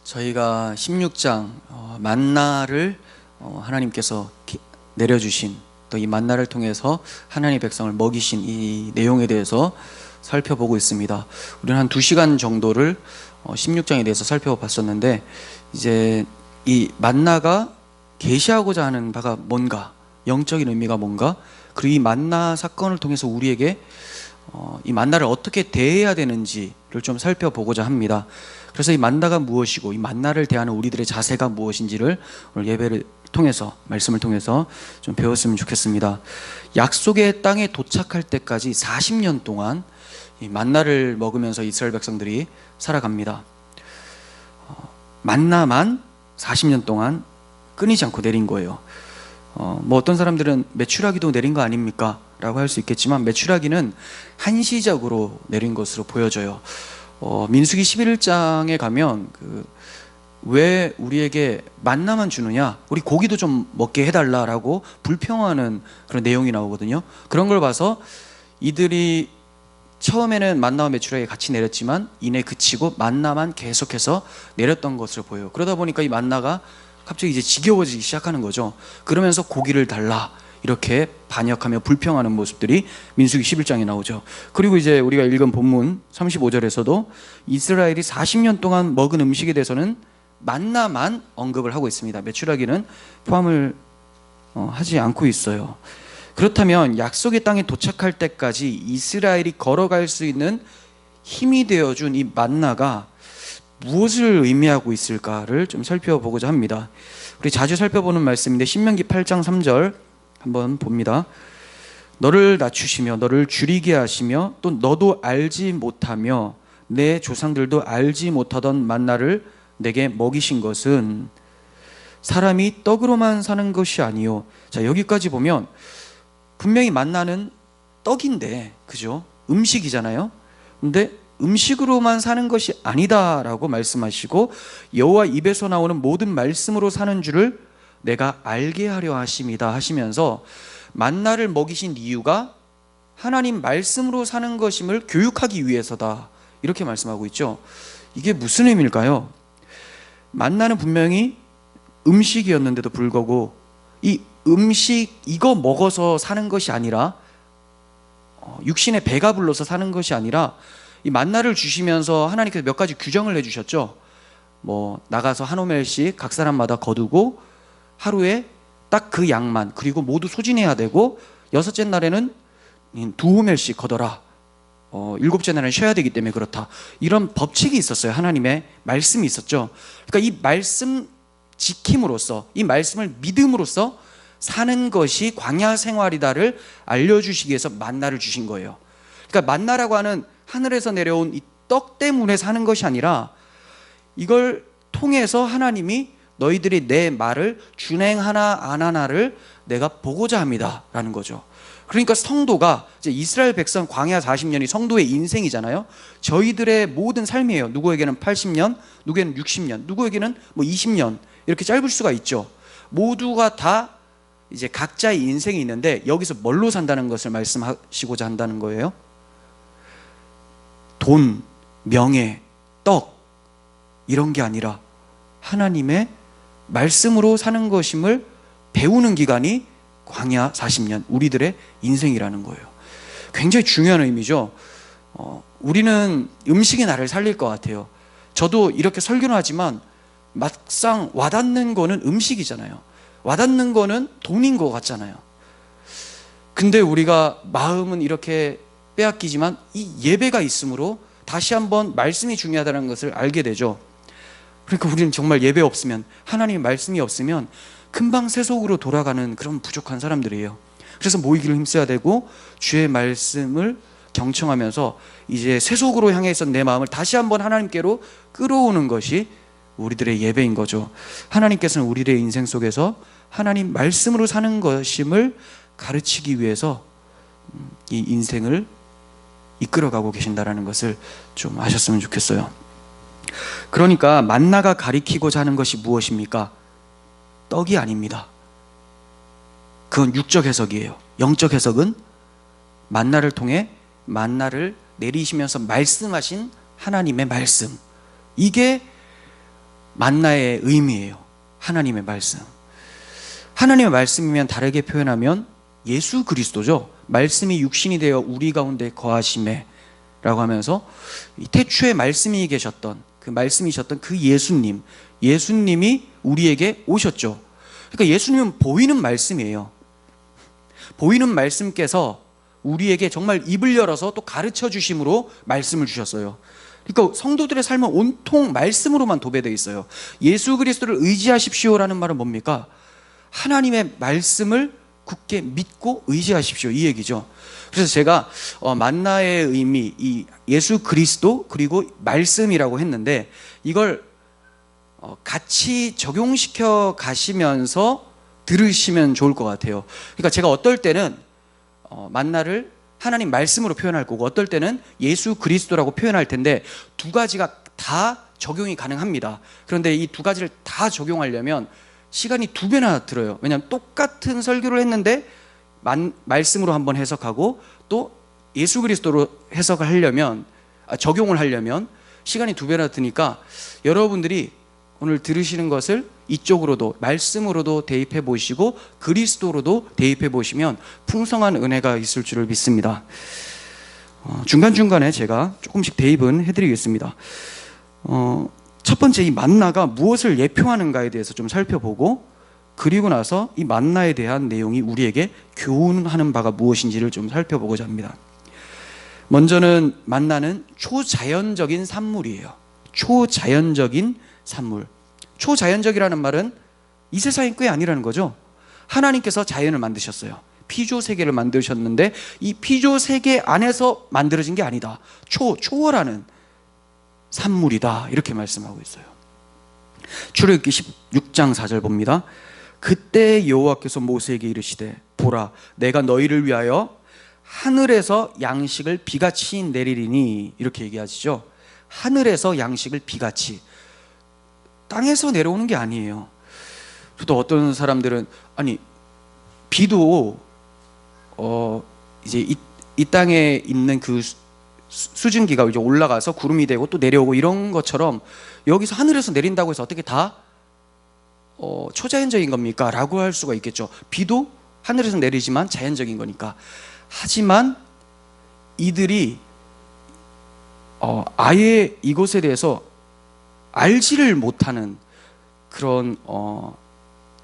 저희가 16장 만나를 하나님께서 내려주신, 또 이 만나를 통해서 하나님의 백성을 먹이신 이 내용에 대해서 살펴보고 있습니다. 우리는 한 2시간 정도를 16장에 대해서 살펴봤었는데, 이제 이 만나가 계시하고자 하는 바가 뭔가, 영적인 의미가 뭔가, 그리고 이 만나 사건을 통해서 우리에게 이 만나를 어떻게 대해야 되는지를 좀 살펴보고자 합니다. 그래서 이 만나가 무엇이고, 이 만나를 대하는 우리들의 자세가 무엇인지를 오늘 예배를 통해서, 말씀을 통해서 좀 배웠으면 좋겠습니다. 약속의 땅에 도착할 때까지 40년 동안 이 만나를 먹으면서 이스라엘 백성들이 살아갑니다. 만나만 40년 동안 끊이지 않고 내린 거예요. 뭐 어떤 사람들은 메추라기도 내린 거 아닙니까? 라고 할 수 있겠지만, 메추라기는 한시적으로 내린 것으로 보여져요. 민수기 11장에 가면 왜 우리에게 만나만 주느냐, 우리 고기도 좀 먹게 해달라라고 불평하는 그런 내용이 나오거든요. 그런 걸 봐서 이들이 처음에는 만나와 메추라기 같이 내렸지만 이내 그치고 만나만 계속해서 내렸던 것으로 보여요. 그러다 보니까 이 만나가 갑자기 이제 지겨워지기 시작하는 거죠. 그러면서 고기를 달라, 이렇게 반역하며 불평하는 모습들이 민수기 11장에 나오죠. 그리고 이제 우리가 읽은 본문 35절에서도 이스라엘이 40년 동안 먹은 음식에 대해서는 만나만 언급을 하고 있습니다. 메추라기는 포함을 하지 않고 있어요. 그렇다면 약속의 땅에 도착할 때까지 이스라엘이 걸어갈 수 있는 힘이 되어준 이 만나가 무엇을 의미하고 있을까를 좀 살펴보고자 합니다. 우리 자주 살펴보는 말씀인데, 신명기 8장 3절 한번 봅니다. 너를 낮추시며 너를 줄이게 하시며 또 너도 알지 못하며 내 조상들도 알지 못하던 만나를 내게 먹이신 것은 사람이 떡으로만 사는 것이 아니요. 자, 여기까지 보면 분명히 만나는 떡인데, 그죠? 음식이잖아요. 근데 음식으로만 사는 것이 아니다라고 말씀하시고, 여호와 입에서 나오는 모든 말씀으로 사는 줄을 내가 알게 하려 하심이다 하시면서, 만나를 먹이신 이유가 하나님 말씀으로 사는 것임을 교육하기 위해서다, 이렇게 말씀하고 있죠. 이게 무슨 의미일까요? 만나는 분명히 음식이었는데도 불구하고 이 음식 이거 먹어서 사는 것이 아니라, 육신의 배가 불러서 사는 것이 아니라, 이 만나를 주시면서 하나님께서 몇 가지 규정을 해주셨죠. 뭐 나가서 한 호멜씩 각 사람마다 거두고 하루에 딱 그 양만, 그리고 모두 소진해야 되고, 여섯째 날에는 2호멜씩 거둬라, 일곱째 날은 쉬어야 되기 때문에 그렇다, 이런 법칙이 있었어요. 하나님의 말씀이 있었죠. 그러니까 이 말씀 지킴으로써, 이 말씀을 믿음으로써 사는 것이 광야 생활이다를 알려주시기 위해서 만나를 주신 거예요. 그러니까 만나라고 하는 하늘에서 내려온 이 떡 때문에 사는 것이 아니라, 이걸 통해서 하나님이 너희들이 내 말을 준행하나 안 하나를 내가 보고자 합니다 라는 거죠. 그러니까 성도가, 이제 이스라엘 백성 광야 40년이 성도의 인생이잖아요. 저희들의 모든 삶이에요. 누구에게는 80년, 누구에게는 60년, 누구에게는 뭐 20년, 이렇게 짧을 수가 있죠. 모두가 다 이제 각자의 인생이 있는데, 여기서 뭘로 산다는 것을 말씀하시고자 한다는 거예요. 돈, 명예, 떡, 이런 게 아니라 하나님의 말씀으로 사는 것임을 배우는 기간이 광야 40년, 우리들의 인생이라는 거예요. 굉장히 중요한 의미죠. 우리는 음식이 나를 살릴 것 같아요. 저도 이렇게 설교를 하지만 막상 와닿는 거는 음식이잖아요. 와닿는 거는 돈인 것 같잖아요. 근데 우리가 마음은 이렇게 빼앗기지만 이 예배가 있으므로 다시 한번 말씀이 중요하다는 것을 알게 되죠. 그러니까 우리는 정말 예배 없으면, 하나님의 말씀이 없으면 금방 세속으로 돌아가는 그런 부족한 사람들이에요. 그래서 모이기를 힘써야 되고, 주의 말씀을 경청하면서 이제 세속으로 향해서 내 마음을 다시 한번 하나님께로 끌어오는 것이 우리들의 예배인 거죠. 하나님께서는 우리들의 인생 속에서 하나님 말씀으로 사는 것임을 가르치기 위해서 이 인생을 이끌어가고 계신다는 것을 좀 아셨으면 좋겠어요. 그러니까 만나가 가리키고자 하는 것이 무엇입니까? 떡이 아닙니다. 그건 육적 해석이에요. 영적 해석은 만나를 통해 만나를 내리시면서 말씀하신 하나님의 말씀, 이게 만나의 의미예요. 하나님의 말씀. 하나님의 말씀이면 다르게 표현하면 예수 그리스도죠. 말씀이 육신이 되어 우리 가운데 거하심에 라고 하면서 태초에 말씀이 계셨던 그 말씀이셨던 그 예수님이 우리에게 오셨죠. 그러니까 예수님은 보이는 말씀이에요. 보이는 말씀께서 우리에게 정말 입을 열어서 또 가르쳐 주심으로 말씀을 주셨어요. 그러니까 성도들의 삶은 온통 말씀으로만 도배되어 있어요. 예수 그리스도를 의지하십시오라는 말은 뭡니까? 하나님의 말씀을 굳게 믿고 의지하십시오, 이 얘기죠. 그래서 제가 만나의 의미, 이 예수 그리스도 그리고 말씀이라고 했는데 이걸 같이 적용시켜 가시면서 들으시면 좋을 것 같아요. 그러니까 제가 어떨 때는 만나를 하나님 말씀으로 표현할 거고 어떨 때는 예수 그리스도라고 표현할 텐데 두 가지가 다 적용이 가능합니다. 그런데 이 두 가지를 다 적용하려면 시간이 2배나 들어요. 왜냐하면 똑같은 설교를 했는데 말씀으로 한번 해석하고 또 예수 그리스도로 해석을 하려면 적용을 하려면 시간이 2배나 드니까 여러분들이 오늘 들으시는 것을 이쪽으로도 말씀으로도 대입해 보시고 그리스도로도 대입해 보시면 풍성한 은혜가 있을 줄을 믿습니다. 중간중간에 제가 조금씩 대입은 해드리겠습니다. 첫 번째, 이 만나가 무엇을 예표하는가에 대해서 좀 살펴보고 그리고 나서 이 만나에 대한 내용이 우리에게 교훈하는 바가 무엇인지를 좀 살펴보고자 합니다. 먼저는 만나는 초자연적인 산물이에요. 초자연적인 산물. 초자연적이라는 말은 이 세상의 꽤 아니라는 거죠. 하나님께서 자연을 만드셨어요. 피조 세계를 만드셨는데 이 피조 세계 안에서 만들어진 게 아니다. 초월하는 산물이다, 이렇게 말씀하고 있어요. 출애굽기 16장 4절 봅니다. 그때 여호와께서 모세에게 이르시되 보라, 내가 너희를 위하여 하늘에서 양식을 비같이 내리리니, 이렇게 얘기하시죠. 하늘에서 양식을 비같이, 땅에서 내려오는 게 아니에요. 또 어떤 사람들은 아니 비도 이제 이 땅에 있는 그 수증기가 이제 올라가서 구름이 되고 또 내려오고 이런 것처럼 여기서 하늘에서 내린다고 해서 어떻게 다 초자연적인 겁니까? 라고 할 수가 있겠죠. 비도 하늘에서 내리지만 자연적인 거니까. 하지만 이들이 아예 이것에 대해서 알지를 못하는 그런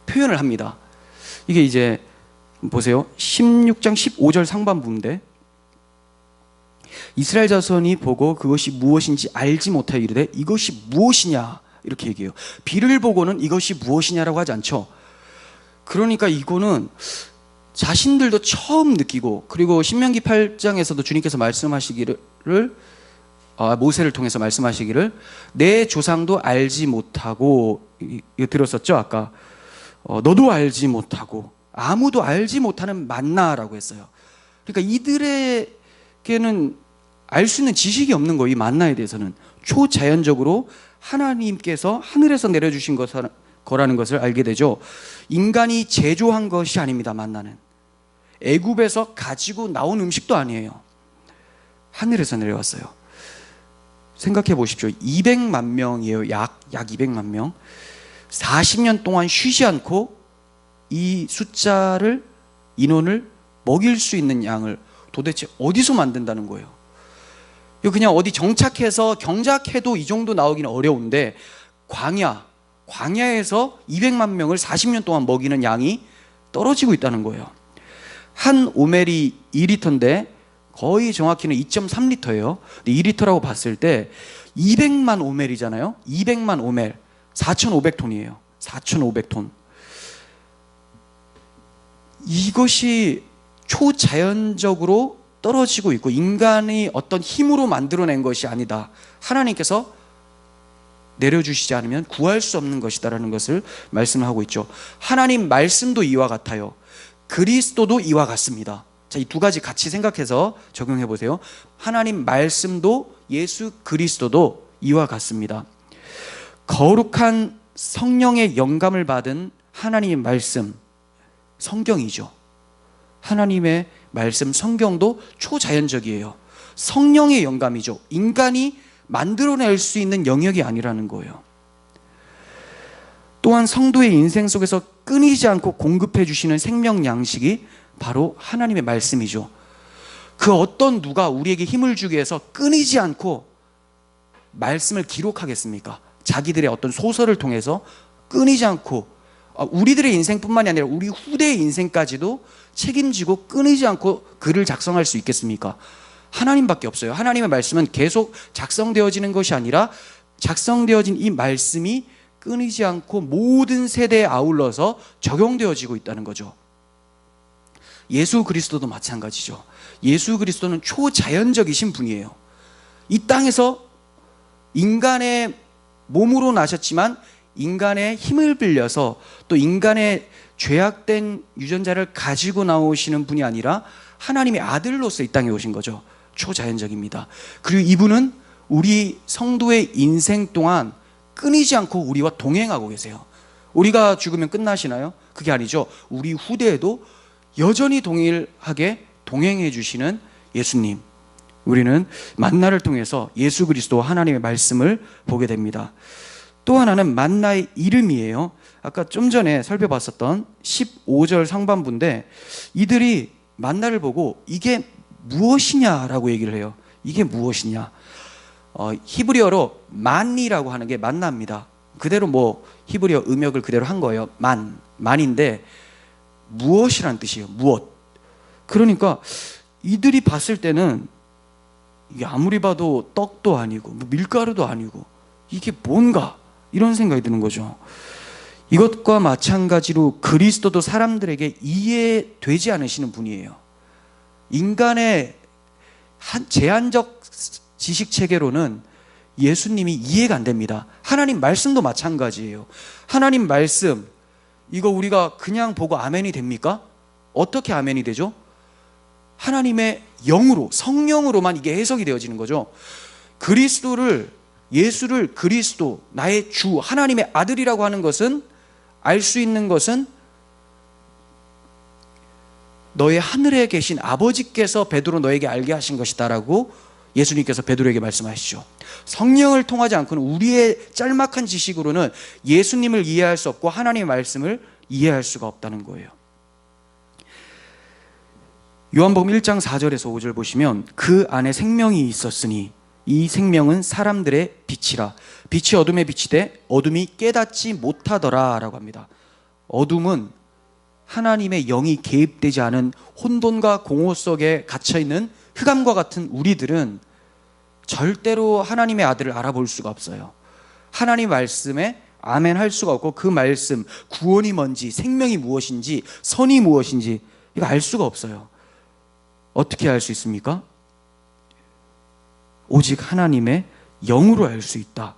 표현을 합니다. 이게 이제 보세요. 16장 15절 상반부인데 이스라엘 자손이 보고 그것이 무엇인지 알지 못하여 이르되 이것이 무엇이냐, 이렇게 얘기해요. 비를 보고는 이것이 무엇이냐라고 하지 않죠. 그러니까 이거는 자신들도 처음 느끼고, 그리고 신명기 8장에서도 주님께서 말씀하시기를, 모세를 통해서 말씀하시기를 내 조상도 알지 못하고, 이거 들었었죠 아까. 너도 알지 못하고 아무도 알지 못하는 만나라고 했어요. 그러니까 이들에게는 알 수 있는 지식이 없는 거예요. 이 만나에 대해서는 초자연적으로 하나님께서 하늘에서 내려주신 거라는 것을 알게 되죠. 인간이 제조한 것이 아닙니다. 만나는 애굽에서 가지고 나온 음식도 아니에요. 하늘에서 내려왔어요. 생각해 보십시오. 200만 명이에요. 약 200만 명. 40년 동안 쉬지 않고 이 숫자를, 인원을 먹일 수 있는 양을 도대체 어디서 만든다는 거예요. 이거 그냥 어디 정착해서 경작해도 이 정도 나오기는 어려운데 광야에서 200만 명을 40년 동안 먹이는 양이 떨어지고 있다는 거예요. 한 오멜이 2리터인데 거의 정확히는 2.3리터예요. 근데 2리터라고 봤을 때 200만 오멜이잖아요. 200만 오멜 4,500톤이에요. 4,500톤. 이것이 초자연적으로 떨어지고 있고 인간이 어떤 힘으로 만들어낸 것이 아니다. 하나님께서 내려주시지 않으면 구할 수 없는 것이다라는 것을 말씀하고 있죠. 하나님 말씀도 이와 같아요. 그리스도도 이와 같습니다. 자, 이 두 가지 같이 생각해서 적용해 보세요. 하나님 말씀도 예수 그리스도도 이와 같습니다. 거룩한 성령의 영감을 받은 하나님의 말씀, 성경이죠. 하나님의 말씀, 성경도 초자연적이에요. 성령의 영감이죠. 인간이 만들어낼 수 있는 영역이 아니라는 거예요. 또한 성도의 인생 속에서 끊이지 않고 공급해 주시는 생명 양식이 바로 하나님의 말씀이죠. 그 어떤 누가 우리에게 힘을 주기 위해서 끊이지 않고 말씀을 기록하겠습니까? 자기들의 어떤 소설을 통해서 끊이지 않고 우리들의 인생뿐만이 아니라 우리 후대의 인생까지도 책임지고 끊이지 않고 글을 작성할 수 있겠습니까? 하나님밖에 없어요. 하나님의 말씀은 계속 작성되어지는 것이 아니라 작성되어진 이 말씀이 끊이지 않고 모든 세대에 아울러서 적용되어지고 있다는 거죠. 예수 그리스도도 마찬가지죠. 예수 그리스도는 초자연적이신 분이에요. 이 땅에서 인간의 몸으로 나셨지만 인간의 힘을 빌려서 또 인간의 죄악된 유전자를 가지고 나오시는 분이 아니라 하나님의 아들로서 이 땅에 오신 거죠. 초자연적입니다. 그리고 이분은 우리 성도의 인생 동안 끊이지 않고 우리와 동행하고 계세요. 우리가 죽으면 끝나시나요? 그게 아니죠. 우리 후대에도 여전히 동일하게 동행해 주시는 예수님, 우리는 만나를 통해서 예수 그리스도 하나님의 말씀을 보게 됩니다. 또 하나는 만나의 이름이에요. 아까 좀 전에 살펴봤었던 15절 상반부인데 이들이 만나를 보고 이게 무엇이냐라고 얘기를 해요. 이게 무엇이냐? 히브리어로 만이라고 하는 게 만나입니다. 그대로 뭐 히브리어 음역을 그대로 한 거예요. 만인데 무엇이란 뜻이에요. 무엇. 그러니까 이들이 봤을 때는 이게 아무리 봐도 떡도 아니고 밀가루도 아니고 이게 뭔가 이런 생각이 드는 거죠. 이것과 마찬가지로 그리스도도 사람들에게 이해되지 않으시는 분이에요. 인간의 제한적 지식 체계로는 예수님이 이해가 안 됩니다. 하나님 말씀도 마찬가지예요. 하나님 말씀 이거 우리가 그냥 보고 아멘이 됩니까? 어떻게 아멘이 되죠? 하나님의 영으로, 성령으로만 이게 해석이 되어지는 거죠. 예수를 그리스도, 나의 주, 하나님의 아들이라고 하는 것은, 알 수 있는 것은 너의 하늘에 계신 아버지께서 베드로 너에게 알게 하신 것이다라고 예수님께서 베드로에게 말씀하시죠. 성령을 통하지 않고는 우리의 짤막한 지식으로는 예수님을 이해할 수 없고 하나님의 말씀을 이해할 수가 없다는 거예요. 요한복음 1장 4절에서 5절 보시면 그 안에 생명이 있었으니 이 생명은 사람들의 빛이라. 빛이 어둠에 비치되 어둠이 깨닫지 못하더라 라고 합니다. 어둠은 하나님의 영이 개입되지 않은 혼돈과 공허 속에 갇혀있는 흑암과 같은 우리들은 절대로 하나님의 아들을 알아볼 수가 없어요. 하나님 말씀에 아멘 할 수가 없고 그 말씀, 구원이 뭔지, 생명이 무엇인지, 선이 무엇인지 이거 알 수가 없어요. 어떻게 알 수 있습니까? 오직 하나님의 영으로 알 수 있다.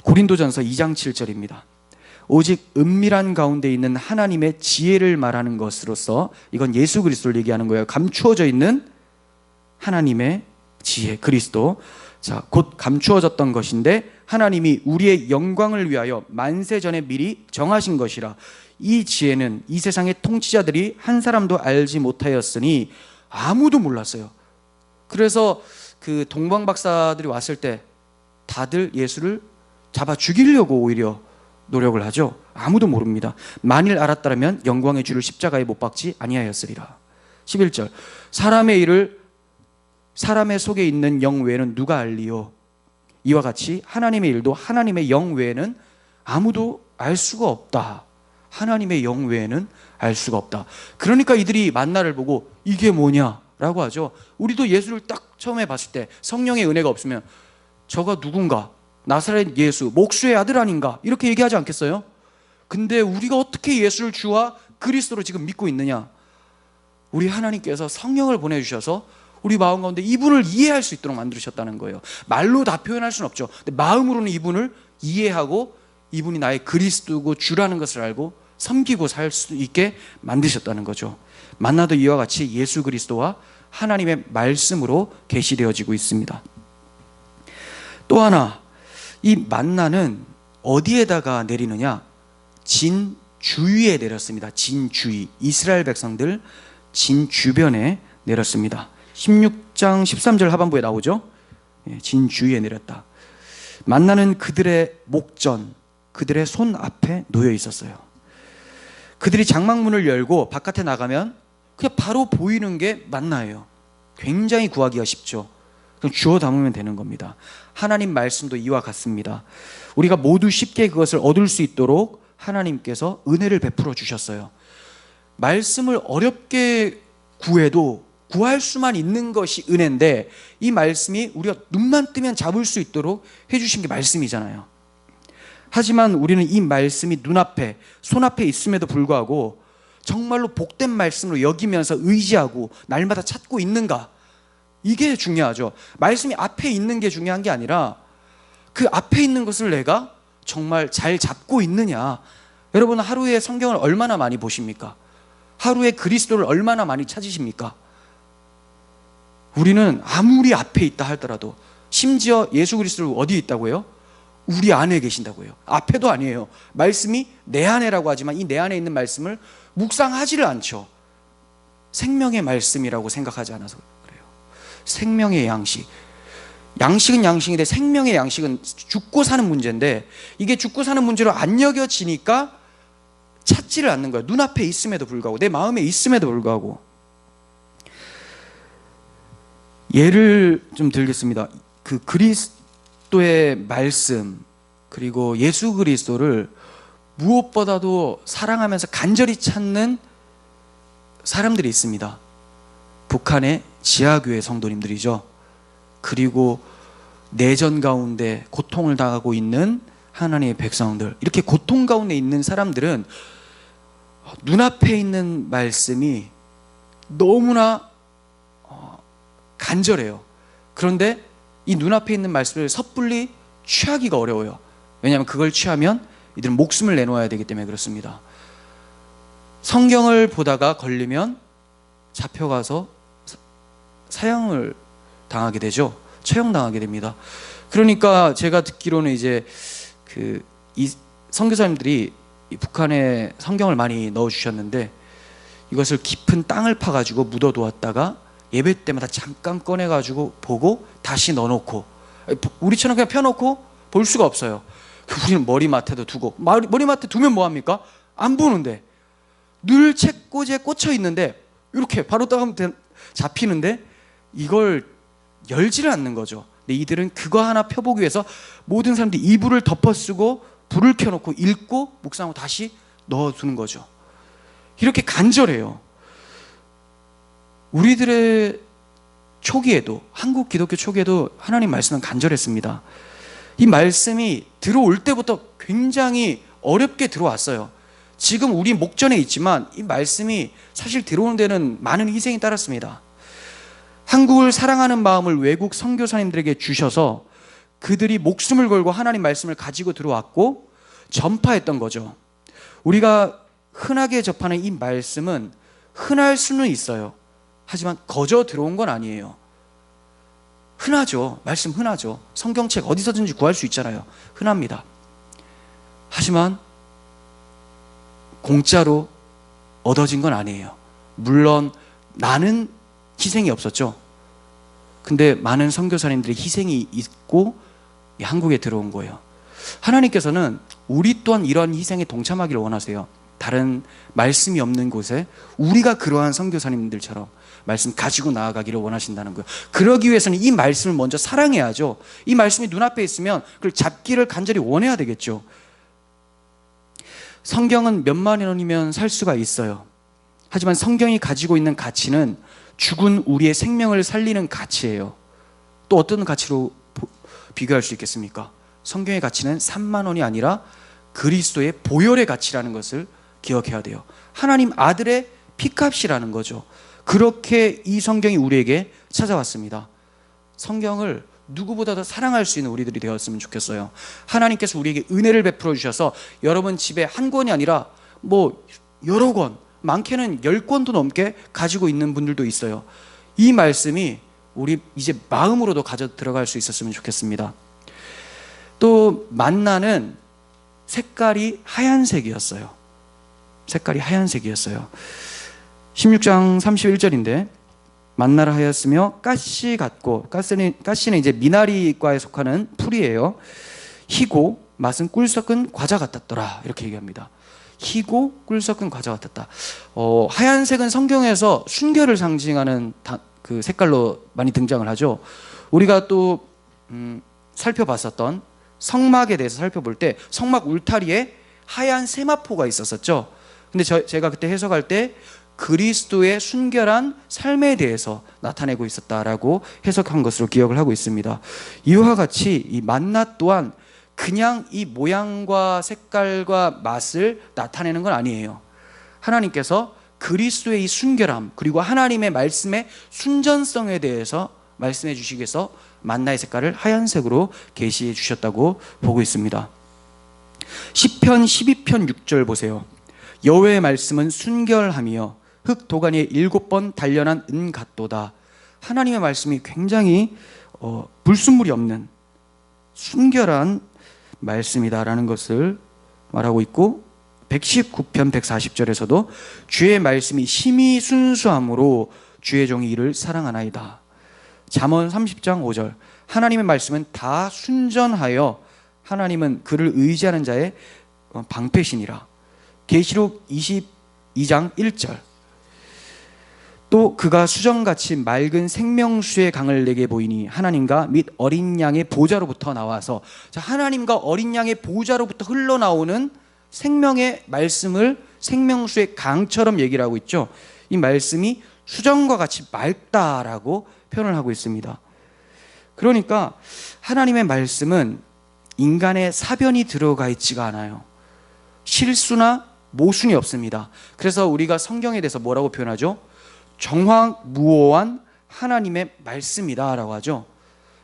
고린도전서 2장 7절입니다. 오직 은밀한 가운데 있는 하나님의 지혜를 말하는 것으로서, 이건 예수 그리스도를 얘기하는 거예요. 감추어져 있는 하나님의 지혜, 그리스도. 자, 곧 감추어졌던 것인데 하나님이 우리의 영광을 위하여 만세 전에 미리 정하신 것이라. 이 지혜는 이 세상의 통치자들이 한 사람도 알지 못하였으니 아무도 몰랐어요. 그래서 그 동방 박사들이 왔을 때 다들 예수를 잡아 죽이려고 오히려 노력을 하죠. 아무도 모릅니다. 만일 알았다면 영광의 주를 십자가에 못 박지 아니하였으리라. 11절 사람의 일을 사람의 속에 있는 영 외에는 누가 알리요? 이와 같이 하나님의 일도 하나님의 영 외에는 아무도 알 수가 없다. 하나님의 영 외에는 알 수가 없다. 그러니까 이들이 만나를 보고 이게 뭐냐라고 하죠. 우리도 예수를 딱 처음에 봤을 때 성령의 은혜가 없으면 저가 누군가, 나사렛 예수, 목수의 아들 아닌가 이렇게 얘기하지 않겠어요? 근데 우리가 어떻게 예수를 주와 그리스도로 지금 믿고 있느냐? 우리 하나님께서 성령을 보내주셔서 우리 마음 가운데 이분을 이해할 수 있도록 만들으셨다는 거예요. 말로 다 표현할 수는 없죠. 근데 마음으로는 이분을 이해하고 이분이 나의 그리스도고 주라는 것을 알고 섬기고 살 수 있게 만드셨다는 거죠. 만나도 이와 같이 예수 그리스도와 하나님의 말씀으로 계시되어지고 있습니다. 또 하나, 이 만나는 어디에다가 내리느냐? 진 주위에 내렸습니다. 진 주위, 이스라엘 백성들 진 주변에 내렸습니다. 16장 13절 하반부에 나오죠. 진 주위에 내렸다. 만나는 그들의 목전, 그들의 손 앞에 놓여 있었어요. 그들이 장막문을 열고 바깥에 나가면 그냥 바로 보이는 게 만나예요. 굉장히 구하기가 쉽죠. 그냥 주워 담으면 되는 겁니다. 하나님 말씀도 이와 같습니다. 우리가 모두 쉽게 그것을 얻을 수 있도록 하나님께서 은혜를 베풀어 주셨어요. 말씀을 어렵게 구해도 구할 수만 있는 것이 은혜인데, 이 말씀이 우리가 눈만 뜨면 잡을 수 있도록 해주신 게 말씀이잖아요. 하지만 우리는 이 말씀이 눈앞에, 손앞에 있음에도 불구하고 정말로 복된 말씀으로 여기면서 의지하고 날마다 찾고 있는가? 이게 중요하죠. 말씀이 앞에 있는 게 중요한 게 아니라 그 앞에 있는 것을 내가 정말 잘 잡고 있느냐. 여러분, 하루에 성경을 얼마나 많이 보십니까? 하루에 그리스도를 얼마나 많이 찾으십니까? 우리는 아무리 앞에 있다 하더라도, 심지어 예수 그리스도를 어디에 있다고요? 우리 안에 계신다고요. 앞에도 아니에요. 말씀이 내 안에라고 하지만 이 내 안에 있는 말씀을 묵상하지를 않죠. 생명의 말씀이라고 생각하지 않아서 그래요. 생명의 양식. 양식은 양식인데 생명의 양식은 죽고 사는 문제인데, 이게 죽고 사는 문제로 안 여겨지니까 찾지를 않는 거예요. 눈앞에 있음에도 불구하고, 내 마음에 있음에도 불구하고. 예를 좀 들겠습니다. 그 그리스도의 말씀, 그리고 예수 그리스도를 무엇보다도 사랑하면서 간절히 찾는 사람들이 있습니다. 북한의 지하교회 성도님들이죠. 그리고 내전 가운데 고통을 당하고 있는 하나님의 백성들, 이렇게 고통 가운데 있는 사람들은 눈앞에 있는 말씀이 너무나 간절해요. 그런데 이 눈앞에 있는 말씀을 섣불리 취하기가 어려워요. 왜냐하면 그걸 취하면 이들은 목숨을 내놓아야 되기 때문에 그렇습니다. 성경을 보다가 걸리면 잡혀가서 사형을 당하게 되죠. 처형당하게 됩니다. 그러니까 제가 듣기로는 이제 이 선교사님들이 이 북한에 성경을 많이 넣어주셨는데, 이것을 깊은 땅을 파가지고 묻어두었다가 예배 때마다 잠깐 꺼내가지고 보고 다시 넣어놓고, 우리처럼 그냥 펴놓고 볼 수가 없어요. 우리는 머리맡에도 두고, 머리맡에 두면 뭐합니까? 안 보는데, 늘 책꽂이에 꽂혀 있는데 이렇게 바로 따가면 잡히는데 이걸 열지를 않는 거죠. 근데 이들은 그거 하나 펴보기 위해서 모든 사람들이 이불을 덮어쓰고 불을 켜놓고 읽고 묵상하고 다시 넣어두는 거죠. 이렇게 간절해요. 우리들의 초기에도, 한국 기독교 초기에도 하나님 말씀은 간절했습니다. 이 말씀이 들어올 때부터 굉장히 어렵게 들어왔어요. 지금 우리 목전에 있지만 이 말씀이 사실 들어오는 데는 많은 희생이 따랐습니다. 한국을 사랑하는 마음을 외국 선교사님들에게 주셔서 그들이 목숨을 걸고 하나님 말씀을 가지고 들어왔고 전파했던 거죠. 우리가 흔하게 접하는 이 말씀은 흔할 수는 있어요. 하지만 거저 들어온 건 아니에요. 흔하죠. 말씀 흔하죠. 성경책 어디서든지 구할 수 있잖아요. 흔합니다. 하지만 공짜로 얻어진 건 아니에요. 물론 나는 희생이 없었죠. 근데 많은 선교사님들의 희생이 있고 한국에 들어온 거예요. 하나님께서는 우리 또한 이런 희생에 동참하기를 원하세요. 다른 말씀이 없는 곳에 우리가 그러한 선교사님들처럼 말씀 가지고 나아가기를 원하신다는 거예요. 그러기 위해서는 이 말씀을 먼저 사랑해야죠. 이 말씀이 눈앞에 있으면 그걸 잡기를 간절히 원해야 되겠죠. 성경은 몇만 원이면 살 수가 있어요. 하지만 성경이 가지고 있는 가치는 죽은 우리의 생명을 살리는 가치예요. 또 어떤 가치로 비교할 수 있겠습니까? 성경의 가치는 3만 원이 아니라 그리스도의 보혈의 가치라는 것을 기억해야 돼요. 하나님 아들의 피값이라는 거죠. 그렇게 이 성경이 우리에게 찾아왔습니다. 성경을 누구보다도 사랑할 수 있는 우리들이 되었으면 좋겠어요. 하나님께서 우리에게 은혜를 베풀어 주셔서 여러분 집에 한 권이 아니라 여러 권, 많게는 10권도 넘게 가지고 있는 분들도 있어요. 이 말씀이 우리 이제 마음으로도 가져 들어갈 수 있었으면 좋겠습니다. 또 만나는 색깔이 하얀색이었어요. 색깔이 하얀색이었어요. 16장 31절인데 만나라 하였으며 가시 같고, 가시는 이제 미나리과에 속하는 풀이에요. 희고 맛은 꿀 섞은 과자 같았더라. 이렇게 얘기합니다. 희고 꿀 섞은 과자 같았다. 하얀색은 성경에서 순결을 상징하는 그 색깔로 많이 등장을 하죠. 우리가 또 살펴봤었던 성막에 대해서 살펴볼 때 성막 울타리에 하얀 세마포가 있었었죠. 근데 제가 그때 해석할 때 그리스도의 순결한 삶에 대해서 나타내고 있었다라고 해석한 것으로 기억을 하고 있습니다. 이와 같이 이 만나 또한 그냥 이 모양과 색깔과 맛을 나타내는 건 아니에요. 하나님께서 그리스도의 이 순결함, 그리고 하나님의 말씀의 순전성에 대해서 말씀해 주시기 위해서 만나의 색깔을 하얀색으로 계시해 주셨다고 보고 있습니다. 시편 12편 6절 보세요. 여호와의 말씀은 순결함이여 흙 도가니에 7번 단련한 은 같도다. 하나님의 말씀이 굉장히 불순물이 없는 순결한 말씀이다라는 것을 말하고 있고, 119편 140절에서도 주의 말씀이 심히 순수함으로 주의 종이 이를 사랑하나이다. 잠언 30장 5절 하나님의 말씀은 다 순전하여 하나님은 그를 의지하는 자의 방패시니라. 계시록 22장 1절 또 그가 수정같이 맑은 생명수의 강을 내게 보이니 하나님과 및 어린 양의 보좌로부터 나와서, 자, 하나님과 어린 양의 보좌로부터 흘러나오는 생명의 말씀을 생명수의 강처럼 얘기를 하고 있죠. 이 말씀이 수정과 같이 맑다라고 표현을 하고 있습니다. 그러니까 하나님의 말씀은 인간의 사변이 들어가 있지가 않아요. 실수나 모순이 없습니다. 그래서 우리가 성경에 대해서 뭐라고 표현하죠? 정확무오한 하나님의 말씀이다 라고 하죠.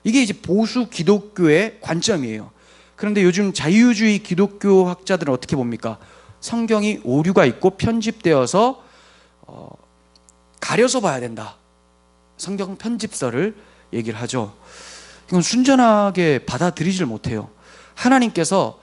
이게 이제 보수 기독교의 관점이에요. 그런데 요즘 자유주의 기독교 학자들은 어떻게 봅니까? 성경이 오류가 있고 편집되어서 가려서 봐야 된다, 성경 편집설을 얘기를 하죠. 이건 순전하게 받아들이질 못해요. 하나님께서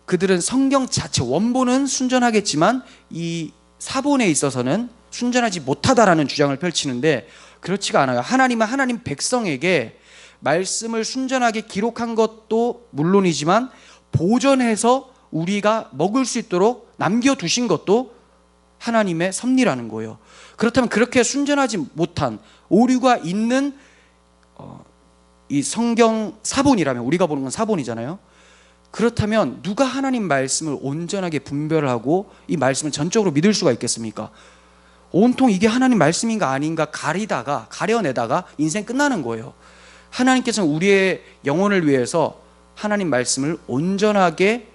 그들은 성경 자체 원본은 순전하겠지만 이 사본에 있어서는 순전하지 못하다라는 주장을 펼치는데, 그렇지가 않아요. 하나님은 하나님 백성에게 말씀을 순전하게 기록한 것도 물론이지만 보존해서 우리가 먹을 수 있도록 남겨두신 것도 하나님의 섭리라는 거예요. 그렇다면 그렇게 순전하지 못한 오류가 있는 이 성경 사본이라면, 우리가 보는 건 사본이잖아요. 그렇다면 누가 하나님 말씀을 온전하게 분별을 하고 이 말씀을 전적으로 믿을 수가 있겠습니까? 온통 이게 하나님 말씀인가 아닌가 가려내다가 인생 끝나는 거예요. 하나님께서는 우리의 영혼을 위해서 하나님 말씀을 온전하게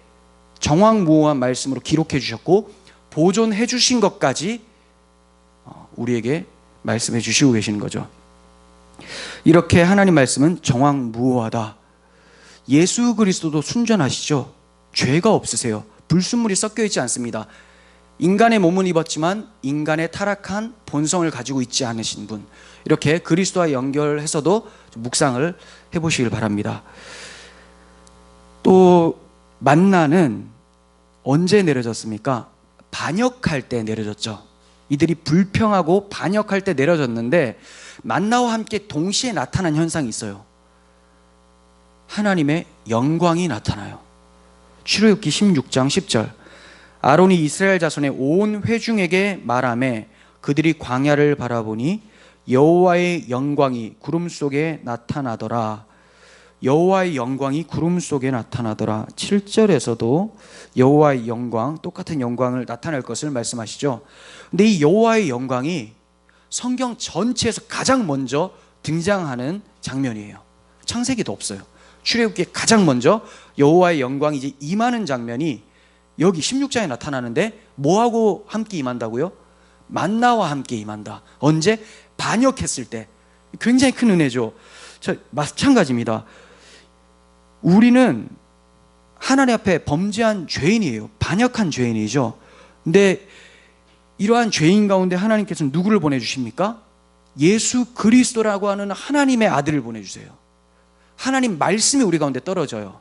정확무오한 말씀으로 기록해 주셨고 보존해 주신 것까지 우리에게 말씀해 주시고 계시는 거죠. 이렇게 하나님 말씀은 정확무오하다. 예수 그리스도도 순전하시죠. 죄가 없으세요. 불순물이 섞여 있지 않습니다. 인간의 몸은 입었지만 인간의 타락한 본성을 가지고 있지 않으신 분, 이렇게 그리스도와 연결해서도 묵상을 해보시길 바랍니다. 또 만나는 언제 내려졌습니까? 반역할 때 내려졌죠. 이들이 불평하고 반역할 때 내려졌는데 만나와 함께 동시에 나타난 현상이 있어요. 하나님의 영광이 나타나요. 출애굽기 16장 10절 아론이 이스라엘 자손의 온 회중에게 말하매 그들이 광야를 바라보니 여호와의 영광이 구름 속에 나타나더라. 여호와의 영광이 구름 속에 나타나더라. 7절에서도 여호와의 영광, 똑같은 영광을 나타낼 것을 말씀하시죠. 근데 이 여호와의 영광이 성경 전체에서 가장 먼저 등장하는 장면이에요. 창세기도 없어요. 출애굽기에 가장 먼저 여호와의 영광이 이제 임하는 장면이 여기 16장에 나타나는데 뭐하고 함께 임한다고요? 만나와 함께 임한다. 언제? 반역했을 때. 굉장히 큰 은혜죠. 마찬가지입니다. 우리는 하나님 앞에 범죄한 죄인이에요. 반역한 죄인이죠. 근데 이러한 죄인 가운데 하나님께서는 누구를 보내주십니까? 예수 그리스도라고 하는 하나님의 아들을 보내주세요. 하나님 말씀이 우리 가운데 떨어져요.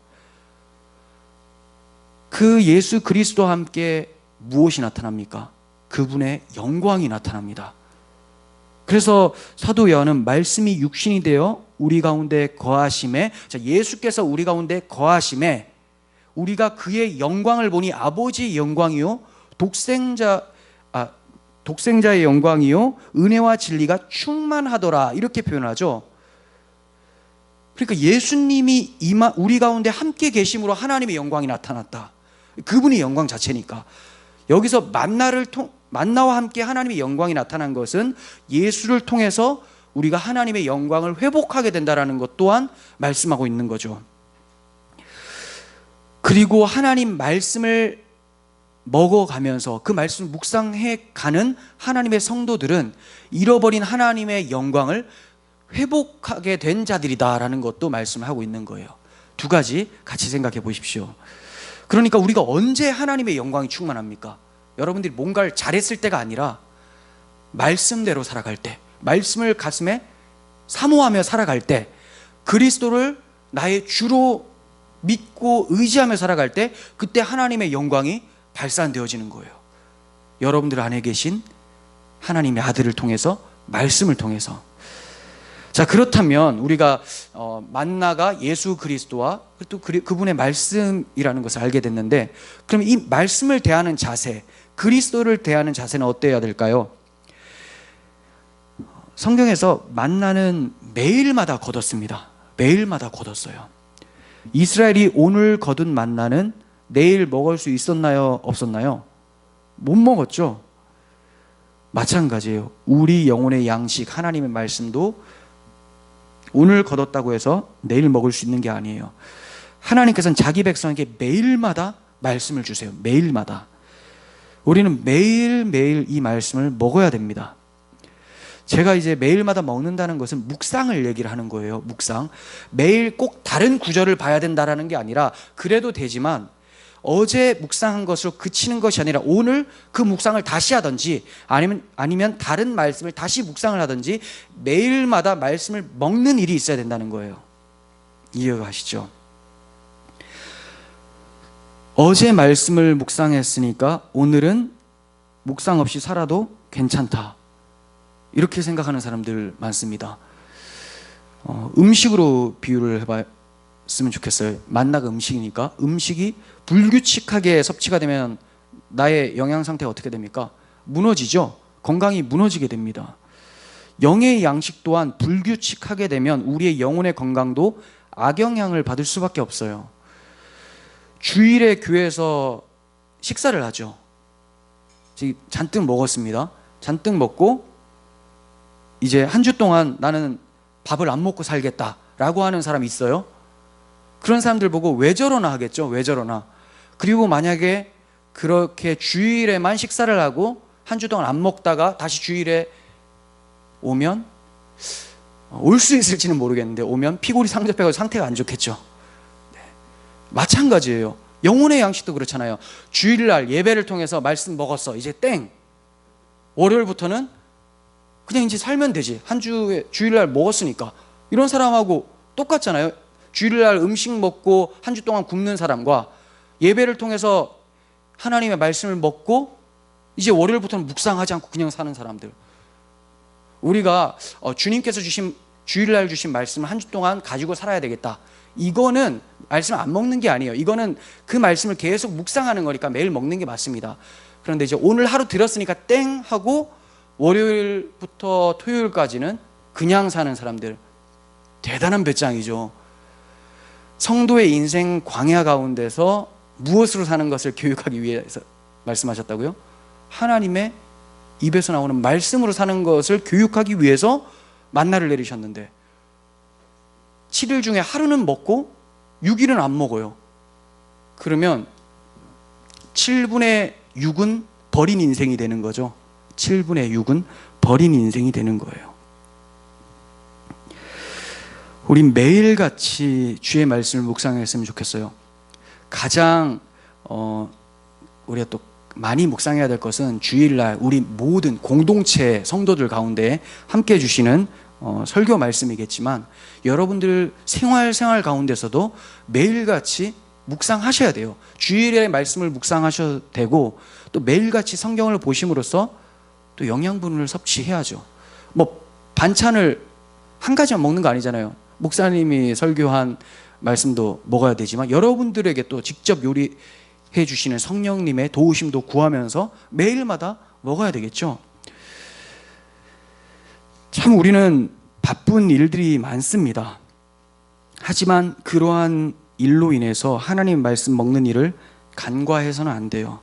그 예수 그리스도와 함께 무엇이 나타납니까? 그분의 영광이 나타납니다. 그래서 사도 요한은 말씀이 육신이 되어 우리 가운데 거하심에, 예수께서 우리 가운데 거하심에 우리가 그의 영광을 보니 아버지의 영광이요 독생자의 영광이요 은혜와 진리가 충만하더라, 이렇게 표현하죠. 그러니까 예수님이 우리 가운데 함께 계심으로 하나님의 영광이 나타났다. 그분이 영광 자체니까. 여기서 만나와 함께 하나님의 영광이 나타난 것은 예수를 통해서 우리가 하나님의 영광을 회복하게 된다는 것 또한 말씀하고 있는 거죠. 그리고 하나님 말씀을 먹어가면서 그 말씀을 묵상해 가는 하나님의 성도들은 잃어버린 하나님의 영광을 회복하게 된 자들이다라는 것도 말씀하고 있는 거예요. 두 가지 같이 생각해 보십시오. 그러니까 우리가 언제 하나님의 영광이 충만합니까? 여러분들이 뭔가를 잘했을 때가 아니라 말씀대로 살아갈 때, 말씀을 가슴에 사모하며 살아갈 때, 그리스도를 나의 주로 믿고 의지하며 살아갈 때, 그때 하나님의 영광이 발산되어지는 거예요. 여러분들 안에 계신 하나님의 아들을 통해서, 말씀을 통해서. 자, 그렇다면 우리가 만나가 예수 그리스도와 또 그분의 말씀이라는 것을 알게 됐는데, 그럼 이 말씀을 대하는 자세, 그리스도를 대하는 자세는 어때야 될까요? 성경에서 만나는 매일마다 거뒀습니다. 매일마다 거뒀어요. 이스라엘이 오늘 거둔 만나는 내일 먹을 수 있었나요? 없었나요? 못 먹었죠. 마찬가지예요. 우리 영혼의 양식, 하나님의 말씀도 오늘 거뒀다고 해서 내일 먹을 수 있는 게 아니에요. 하나님께서는 자기 백성에게 매일마다 말씀을 주세요. 매일마다. 우리는 매일매일 이 말씀을 먹어야 됩니다. 제가 이제 매일마다 먹는다는 것은 묵상을 얘기를 하는 거예요. 묵상. 매일 꼭 다른 구절을 봐야 된다는 게 아니라, 그래도 되지만 어제 묵상한 것으로 그치는 것이 아니라 오늘 그 묵상을 다시 하든지 아니면 다른 말씀을 다시 묵상을 하든지 매일마다 말씀을 먹는 일이 있어야 된다는 거예요. 이해가 가시죠? 어제 말씀을 묵상했으니까 오늘은 묵상 없이 살아도 괜찮다, 이렇게 생각하는 사람들 많습니다. 음식으로 비유를 해봤으면 좋겠어요. 만나가 음식이니까 음식이 불규칙하게 섭취가 되면 나의 영양 상태가 어떻게 됩니까? 무너지죠. 건강이 무너지게 됩니다. 영의 양식 또한 불규칙하게 되면 우리의 영혼의 건강도 악영향을 받을 수밖에 없어요. 주일에 교회에서 식사를 하죠. 잔뜩 먹었습니다. 잔뜩 먹고 이제 한 주 동안 나는 밥을 안 먹고 살겠다라고 하는 사람이 있어요. 그런 사람들 보고 왜 저러나 하겠죠. 왜 저러나. 그리고 만약에 그렇게 주일에만 식사를 하고 한 주 동안 안 먹다가 다시 주일에 오면, 올 수 있을지는 모르겠는데 오면 피골이 상접해서 상태가 안 좋겠죠. 네. 마찬가지예요. 영혼의 양식도 그렇잖아요. 주일날 예배를 통해서 말씀 먹었어, 이제 땡. 월요일부터는 그냥 이제 살면 되지. 한 주에 주일날 먹었으니까. 이런 사람하고 똑같잖아요. 주일날 음식 먹고 한 주 동안 굶는 사람과 예배를 통해서 하나님의 말씀을 먹고 이제 월요일부터는 묵상하지 않고 그냥 사는 사람들. 우리가 주님께서 주신, 주일날 주신 말씀을 한 주 동안 가지고 살아야 되겠다, 이거는 말씀을 안 먹는 게 아니에요. 이거는 그 말씀을 계속 묵상하는 거니까 매일 먹는 게 맞습니다. 그런데 이제 오늘 하루 들었으니까 땡 하고 월요일부터 토요일까지는 그냥 사는 사람들, 대단한 배짱이죠. 성도의 인생 광야 가운데서 무엇으로 사는 것을 교육하기 위해서 말씀하셨다고요? 하나님의 입에서 나오는 말씀으로 사는 것을 교육하기 위해서 만나를 내리셨는데 7일 중에 하루는 먹고 6일은 안 먹어요. 그러면 7분의 6은 버린 인생이 되는 거죠. 7분의 6은 버린 인생이 되는 거예요. 우린 매일같이 주의 말씀을 묵상했으면 좋겠어요. 가장 우리가 또 많이 묵상해야 될 것은 주일날 우리 모든 공동체 성도들 가운데 함께 해주시는 설교 말씀이겠지만, 여러분들 생활 가운데서도 매일같이 묵상하셔야 돼요. 주일의 말씀을 묵상하셔도 되고, 또 매일같이 성경을 보심으로써 또 영양분을 섭취해야죠. 뭐 반찬을 한 가지만 먹는 거 아니잖아요. 목사님이 설교한 말씀도 먹어야 되지만 여러분들에게 또 직접 요리해 주시는 성령님의 도우심도 구하면서 매일마다 먹어야 되겠죠. 참 우리는 바쁜 일들이 많습니다. 하지만 그러한 일로 인해서 하나님 말씀 먹는 일을 간과해서는 안 돼요.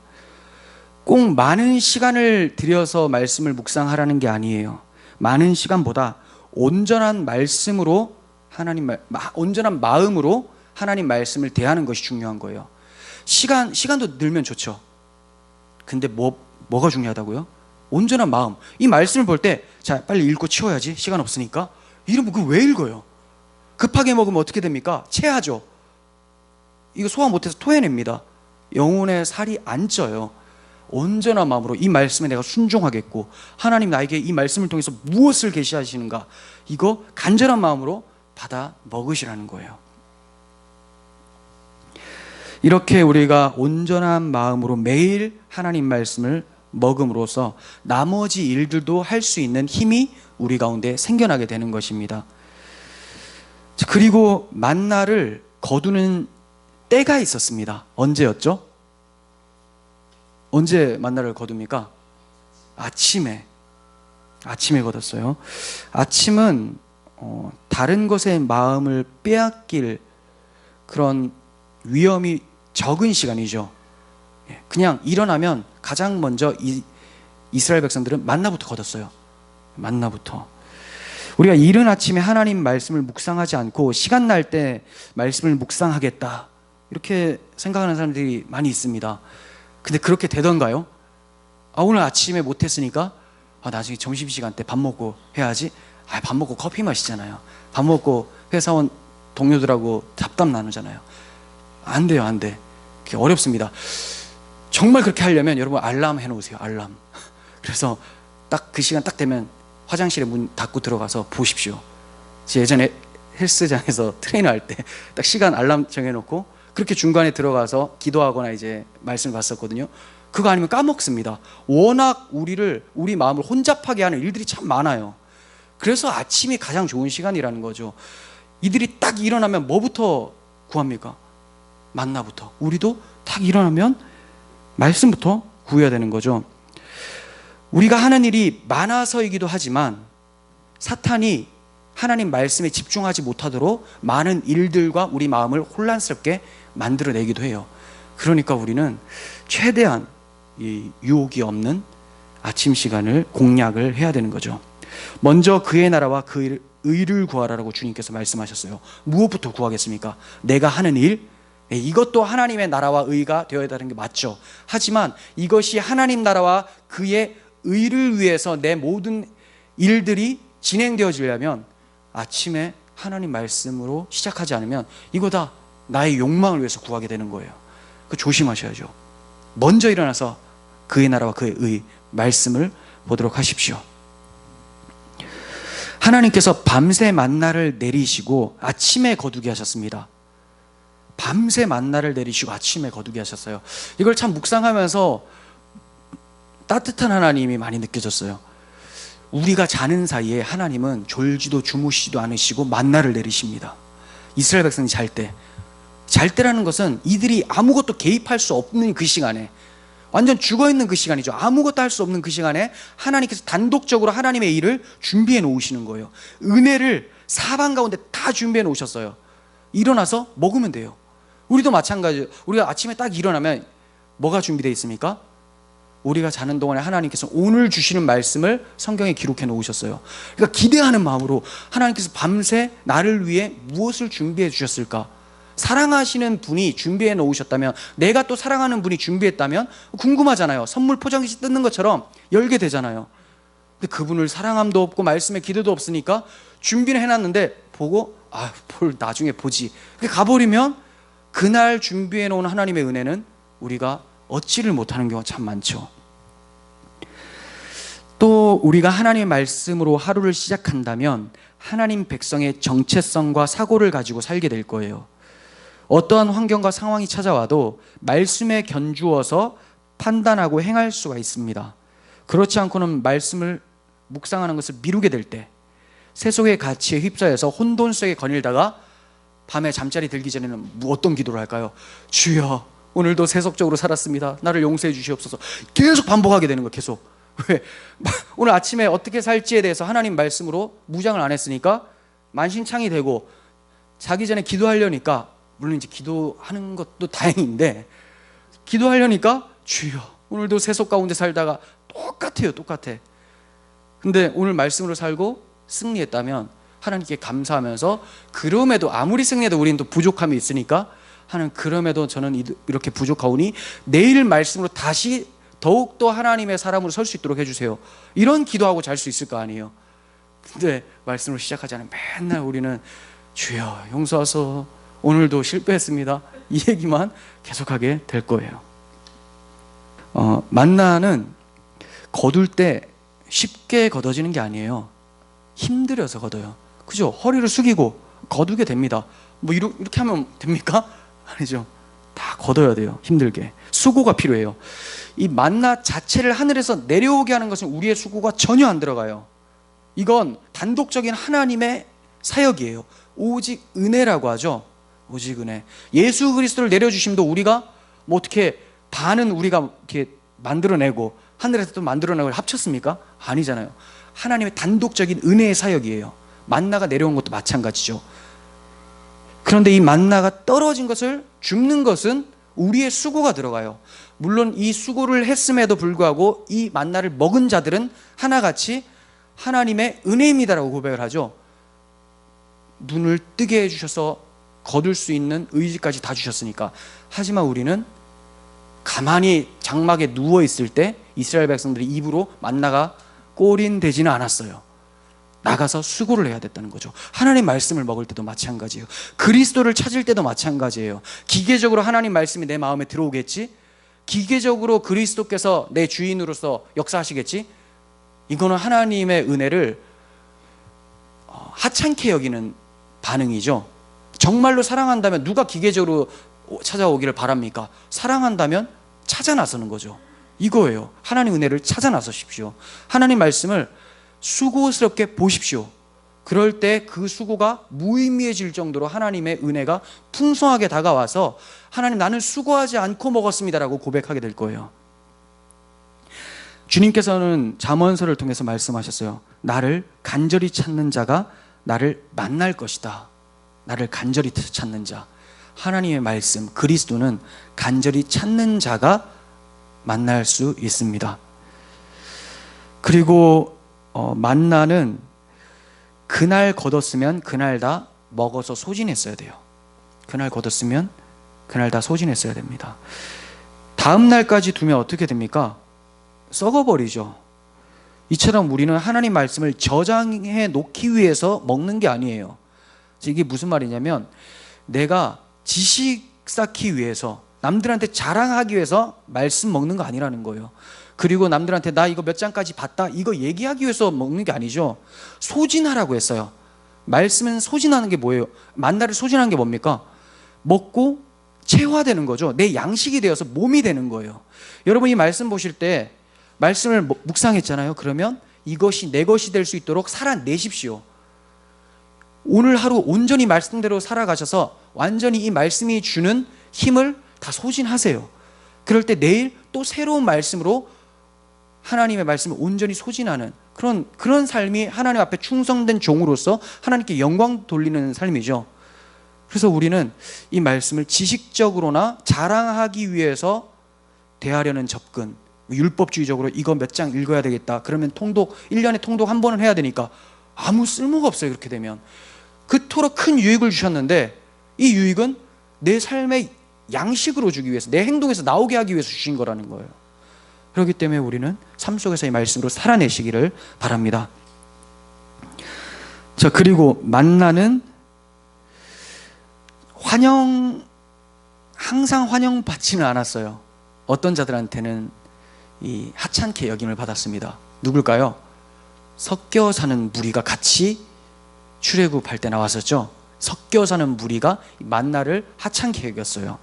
꼭 많은 시간을 들여서 말씀을 묵상하라는 게 아니에요. 많은 시간보다 온전한 말씀으로 온전한 마음으로 하나님 말씀을 대하는 것이 중요한 거예요. 시간도 늘면 좋죠. 근데 뭐가 중요하다고요? 온전한 마음. 이 말씀을 볼 때 자, 빨리 읽고 치워야지. 시간 없으니까. 이러면 그거 왜 읽어요? 급하게 먹으면 어떻게 됩니까? 체하죠. 이거 소화 못해서 토해냅니다. 영혼의 살이 안 쪄요. 온전한 마음으로 이 말씀에 내가 순종하겠고 하나님 나에게 이 말씀을 통해서 무엇을 계시하시는가, 이거 간절한 마음으로 받아 먹으시라는 거예요. 이렇게 우리가 온전한 마음으로 매일 하나님 말씀을 먹음으로써 나머지 일들도 할 수 있는 힘이 우리 가운데 생겨나게 되는 것입니다. 그리고 만나를 거두는 때가 있었습니다. 언제였죠? 언제 만나를 거둡니까? 아침에 거뒀어요. 아침은 다른 것에 마음을 빼앗길 그런 위험이 적은 시간이죠. 그냥 일어나면 가장 먼저 이스라엘 백성들은 만나부터 거뒀어요. 만나부터. 우리가 이른 아침에 하나님 말씀을 묵상하지 않고 시간 날 때 말씀을 묵상하겠다, 이렇게 생각하는 사람들이 많이 있습니다. 근데 그렇게 되던가요? 오늘 아침에 못했으니까 나중에 점심시간 때 밥 먹고 해야지. 밥 먹고 커피 마시잖아요. 밥 먹고 회사원 동료들하고 잡담 나누잖아요. 안 돼요, 안 돼. 그게 어렵습니다. 정말 그렇게 하려면 여러분 알람 해놓으세요. 알람. 그래서 딱 그 시간 딱 되면 화장실에 문 닫고 들어가서 보십시오. 제가 예전에 헬스장에서 트레이너 할 때 딱 시간 알람 정해놓고 그렇게 중간에 들어가서 기도하거나 이제 말씀을 봤었거든요. 그거 아니면 까먹습니다. 워낙 우리 마음을 혼잡하게 하는 일들이 참 많아요. 그래서 아침이 가장 좋은 시간이라는 거죠. 이들이 딱 일어나면 뭐부터 구합니까? 만나부터. 우리도 딱 일어나면 말씀부터 구해야 되는 거죠. 우리가 하는 일이 많아서이기도 하지만 사탄이 하나님 말씀에 집중하지 못하도록 많은 일들과 우리 마음을 혼란스럽게 만들어내기도 해요. 그러니까 우리는 최대한 이 유혹이 없는 아침 시간을 공략을 해야 되는 거죠. 먼저 그의 나라와 그 의를 구하라라고 주님께서 말씀하셨어요. 무엇부터 구하겠습니까? 내가 하는 일, 이것도 하나님의 나라와 의가 되어야 되는 게 맞죠. 하지만 이것이 하나님 나라와 그의 의를 위해서 내 모든 일들이 진행되어지려면 아침에 하나님 말씀으로 시작하지 않으면 이거 다 나의 욕망을 위해서 구하게 되는 거예요. 그 조심하셔야죠. 먼저 일어나서 그의 나라와 그의 의 말씀을 보도록 하십시오. 하나님께서 밤새 만나를 내리시고 아침에 거두게 하셨습니다. 밤새 만나를 내리시고 아침에 거두게 하셨어요. 이걸 참 묵상하면서 따뜻한 하나님이 많이 느껴졌어요. 우리가 자는 사이에 하나님은 졸지도 주무시지도 않으시고 만나를 내리십니다. 이스라엘 백성이 잘 때라는 것은 이들이 아무것도 개입할 수 없는 그 시간에, 완전 죽어있는 그 시간이죠. 아무것도 할 수 없는 그 시간에 하나님께서 단독적으로 하나님의 일을 준비해 놓으시는 거예요. 은혜를 사방 가운데 다 준비해 놓으셨어요. 일어나서 먹으면 돼요. 우리도 마찬가지예요. 우리가 아침에 딱 일어나면 뭐가 준비되어 있습니까? 우리가 자는 동안에 하나님께서 오늘 주시는 말씀을 성경에 기록해 놓으셨어요. 그러니까 기대하는 마음으로 하나님께서 밤새 나를 위해 무엇을 준비해 주셨을까? 사랑하시는 분이 준비해 놓으셨다면, 내가 또 사랑하는 분이 준비했다면 궁금하잖아요. 선물 포장지 뜯는 것처럼 열게 되잖아요. 근데 그분을 사랑함도 없고 말씀에 기대도 없으니까 준비는 해놨는데 보고 뭘 나중에 보지, 그렇게 가버리면 그날 준비해 놓은 하나님의 은혜는 우리가 얻지를 못하는 경우가 참 많죠. 또 우리가 하나님의 말씀으로 하루를 시작한다면 하나님 백성의 정체성과 사고를 가지고 살게 될 거예요. 어떠한 환경과 상황이 찾아와도 말씀에 견주어서 판단하고 행할 수가 있습니다. 그렇지 않고는 말씀을 묵상하는 것을 미루게 될 때, 세속의 가치에 휩싸여서 혼돈 속에 거닐다가 밤에 잠자리 들기 전에는 어떤 기도를 할까요? 주여 오늘도 세속적으로 살았습니다. 나를 용서해 주시옵소서. 계속 반복하게 되는 거예요. 계속. 왜? 오늘 아침에 어떻게 살지에 대해서 하나님 말씀으로 무장을 안 했으니까 만신창이 되고, 자기 전에 기도하려니까, 물론 이제 기도하는 것도 다행인데, 기도하려니까 주여 오늘도 세속 가운데 살다가 똑같아. 근데 오늘 말씀으로 살고 승리했다면 하나님께 감사하면서, 그럼에도 아무리 승리해도 우리는 또 부족함이 있으니까 하나님, 그럼에도 저는 이렇게 부족하오니 내일 말씀으로 다시 더욱더 하나님의 사람으로 설 수 있도록 해주세요. 이런 기도하고 잘 수 있을 거 아니에요. 근데 말씀으로 시작하지 않으면 맨날 우리는 주여 용서하소, 오늘도 실패했습니다, 이 얘기만 계속하게 될 거예요. 만나는 거둘 때 쉽게 걷어지는 게 아니에요. 힘들어서 걷어요. 그죠? 허리를 숙이고 거두게 됩니다. 뭐 이렇게 하면 됩니까? 아니죠. 다 걷어야 돼요. 힘들게. 수고가 필요해요. 이 만나 자체를 하늘에서 내려오게 하는 것은 우리의 수고가 전혀 안 들어가요. 이건 단독적인 하나님의 사역이에요. 오직 은혜라고 하죠. 오직 은혜. 예수 그리스도를 내려주심도 우리가 뭐 어떻게 반은 우리가 이렇게 만들어내고 하늘에서 또 만들어내고 합쳤습니까? 아니잖아요. 하나님의 단독적인 은혜의 사역이에요. 만나가 내려온 것도 마찬가지죠. 그런데 이 만나가 떨어진 것을 줍는 것은 우리의 수고가 들어가요. 물론 이 수고를 했음에도 불구하고 이 만나를 먹은 자들은 하나같이 하나님의 은혜입니다라고 고백을 하죠. 눈을 뜨게 해주셔서 거둘 수 있는 의지까지 다 주셨으니까. 하지만 우리는 가만히 장막에 누워있을 때 이스라엘 백성들이 입으로 만나가 꼬린되지는 않았어요. 나가서 수고를 해야 됐다는 거죠. 하나님 말씀을 먹을 때도 마찬가지예요. 그리스도를 찾을 때도 마찬가지예요. 기계적으로 하나님 말씀이 내 마음에 들어오겠지? 기계적으로 그리스도께서 내 주인으로서 역사하시겠지? 이거는 하나님의 은혜를 하찮게 여기는 반응이죠. 정말로 사랑한다면 누가 기계적으로 찾아오기를 바랍니까? 사랑한다면 찾아 나서는 거죠. 이거예요. 하나님 은혜를 찾아 나서십시오. 하나님 말씀을 수고스럽게 보십시오. 그럴 때 그 수고가 무의미해질 정도로 하나님의 은혜가 풍성하게 다가와서 하나님, 나는 수고하지 않고 먹었습니다라고 고백하게 될 거예요. 주님께서는 잠언서를 통해서 말씀하셨어요. 나를 간절히 찾는 자가 나를 만날 것이다. 나를 간절히 찾는 자. 하나님의 말씀, 그리스도는 간절히 찾는 자가 만날 수 있습니다. 그리고 만나는 그날 걷었으면 그날 다 먹어서 소진했어야 돼요. 그날 걷었으면 그날 다 소진했어야 됩니다. 다음 날까지 두면 어떻게 됩니까? 썩어버리죠. 이처럼 우리는 하나님 말씀을 저장해 놓기 위해서 먹는 게 아니에요. 이게 무슨 말이냐면, 내가 지식 쌓기 위해서, 남들한테 자랑하기 위해서 말씀 먹는 거 아니라는 거예요. 그리고 남들한테 나 이거 몇 장까지 봤다, 이거 얘기하기 위해서 먹는 게 아니죠. 소진하라고 했어요. 말씀은 소진하는 게 뭐예요? 만나를 소진하는 게 뭡니까? 먹고 체화되는 거죠. 내 양식이 되어서 몸이 되는 거예요. 여러분, 이 말씀 보실 때 말씀을 묵상했잖아요. 그러면 이것이 내 것이 될 수 있도록 살아내십시오. 오늘 하루 온전히 말씀대로 살아가셔서 완전히 이 말씀이 주는 힘을 다 소진하세요. 그럴 때 내일 또 새로운 말씀으로 하나님의 말씀을 온전히 소진하는 그런 삶이 하나님 앞에 충성된 종으로서 하나님께 영광 돌리는 삶이죠. 그래서 우리는 이 말씀을 지식적으로나 자랑하기 위해서 대하려는 접근, 율법주의적으로 이거 몇 장 읽어야 되겠다, 그러면 통독 1년에 통독 한 번은 해야 되니까, 아무 쓸모가 없어요. 그렇게 되면 그토록 큰 유익을 주셨는데 이 유익은 내 삶의 양식으로 주기 위해서, 내 행동에서 나오게 하기 위해서 주신 거라는 거예요. 그렇기 때문에 우리는 삶 속에서 이 말씀으로 살아내시기를 바랍니다. 자, 그리고 만나는 항상 환영받지는 않았어요. 어떤 자들한테는 이 하찮게 여김을 받았습니다. 누굴까요? 섞여 사는 무리가 같이 출애굽할 때 나왔었죠. 섞여 사는 무리가 만나를 하찮게 여겼어요.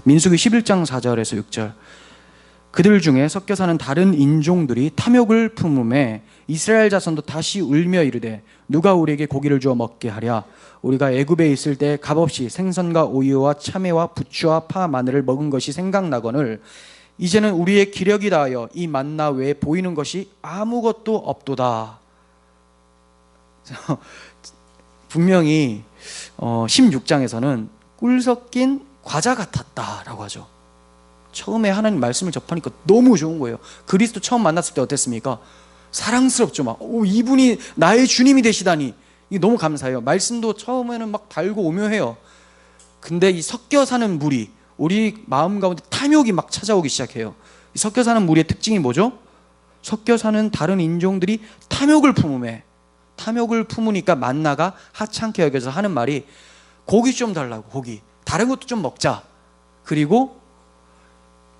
민수기 11장 4절에서 6절. 그들 중에 섞여 사는 다른 인종들이 탐욕을 품음에 이스라엘 자손도 다시 울며 이르되 누가 우리에게 고기를 주어 먹게 하랴. 우리가 애굽에 있을 때 값없이 생선과 오이와 참외와 부추와 파 마늘을 먹은 것이 생각나거늘 이제는 우리의 기력이 다하여 이 만나 외에 보이는 것이 아무것도 없도다. 분명히 16장에서는 꿀 섞인 과자 같았다라고 하죠. 처음에 하나님 말씀을 접하니까 너무 좋은 거예요. 그리스도 처음 만났을 때 어땠습니까? 사랑스럽죠. 막 이분이 나의 주님이 되시다니 이게 너무 감사해요. 말씀도 처음에는 막 달고 오묘해요. 근데 이 섞여 사는 무리, 우리 마음 가운데 탐욕이 막 찾아오기 시작해요. 이 섞여 사는 무리의 특징이 뭐죠? 섞여 사는 다른 인종들이 탐욕을 품음에, 탐욕을 품으니까 만나가 하찮게 여겨서 하는 말이 고기 좀 달라고, 고기 다른 것도 좀 먹자. 그리고